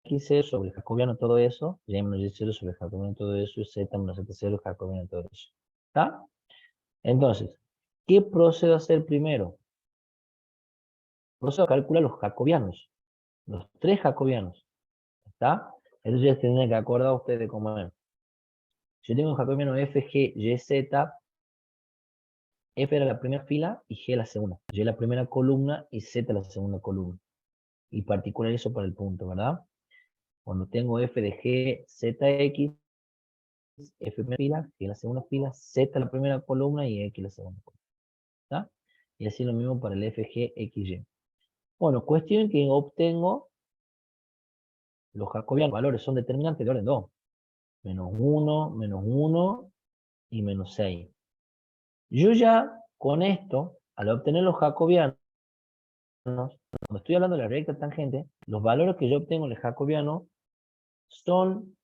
A: x0 sobre el jacobiano todo eso, y menos y0 sobre el jacobiano todo eso, y z menos z0 jacobiano todo eso. ¿Está? Entonces, ¿qué procedo a hacer primero? Procedo a calcular los jacobianos. Los tres jacobianos. ¿Está? Entonces ya tendrán que acordar ustedes cómo es. Si yo tengo un jacobiano f, g, y, z, f era la primera fila y g la segunda. Y la primera columna y z la segunda columna. Y particular eso para el punto, ¿verdad? Cuando tengo f de g, zx, f primera fila, g la segunda fila, z la primera columna y x la segunda columna. ¿Está? Y así lo mismo para el f, g, x, y. Bueno, cuestión que obtengo los jacobianos. Valores son determinantes de orden 2. Menos 1 y menos 6. Yo ya con esto, al obtener los jacobianos, cuando estoy hablando de la recta tangente, los valores que yo obtengo en el jacobiano son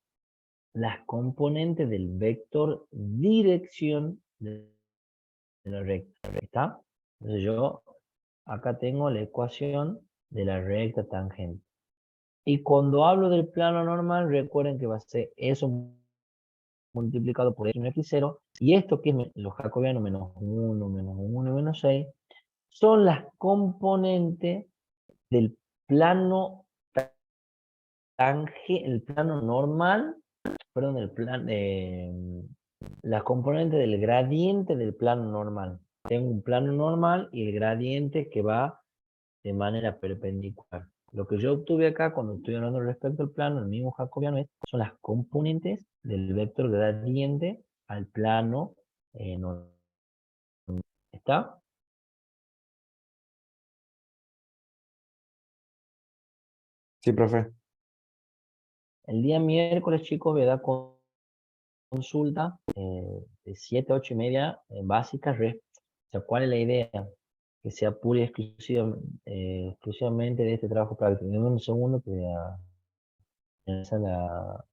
A: las componentes del vector dirección de la recta. ¿Está? Entonces yo acá tengo la ecuación de la recta tangente. Y cuando hablo del plano normal, recuerden que va a ser eso multiplicado por x menos x0, y esto que es los jacobianos menos 1 y menos 6, son las componentes del plano el plano normal, perdón, las componentes del gradiente del plano normal. Tengo un plano normal y el gradiente que va de manera perpendicular. Lo que yo obtuve acá cuando estoy hablando respecto al plano, el mismo jacobiano, son las componentes del vector gradiente al plano normal. ¿Está?
B: Sí, profe.
A: El día miércoles, chicos, voy a dar consulta de 7 a 8 y media básicas. O sea, ¿cuál es la idea? Que sea pura y exclusivamente de este trabajo práctico. En un segundo que voy a empezar la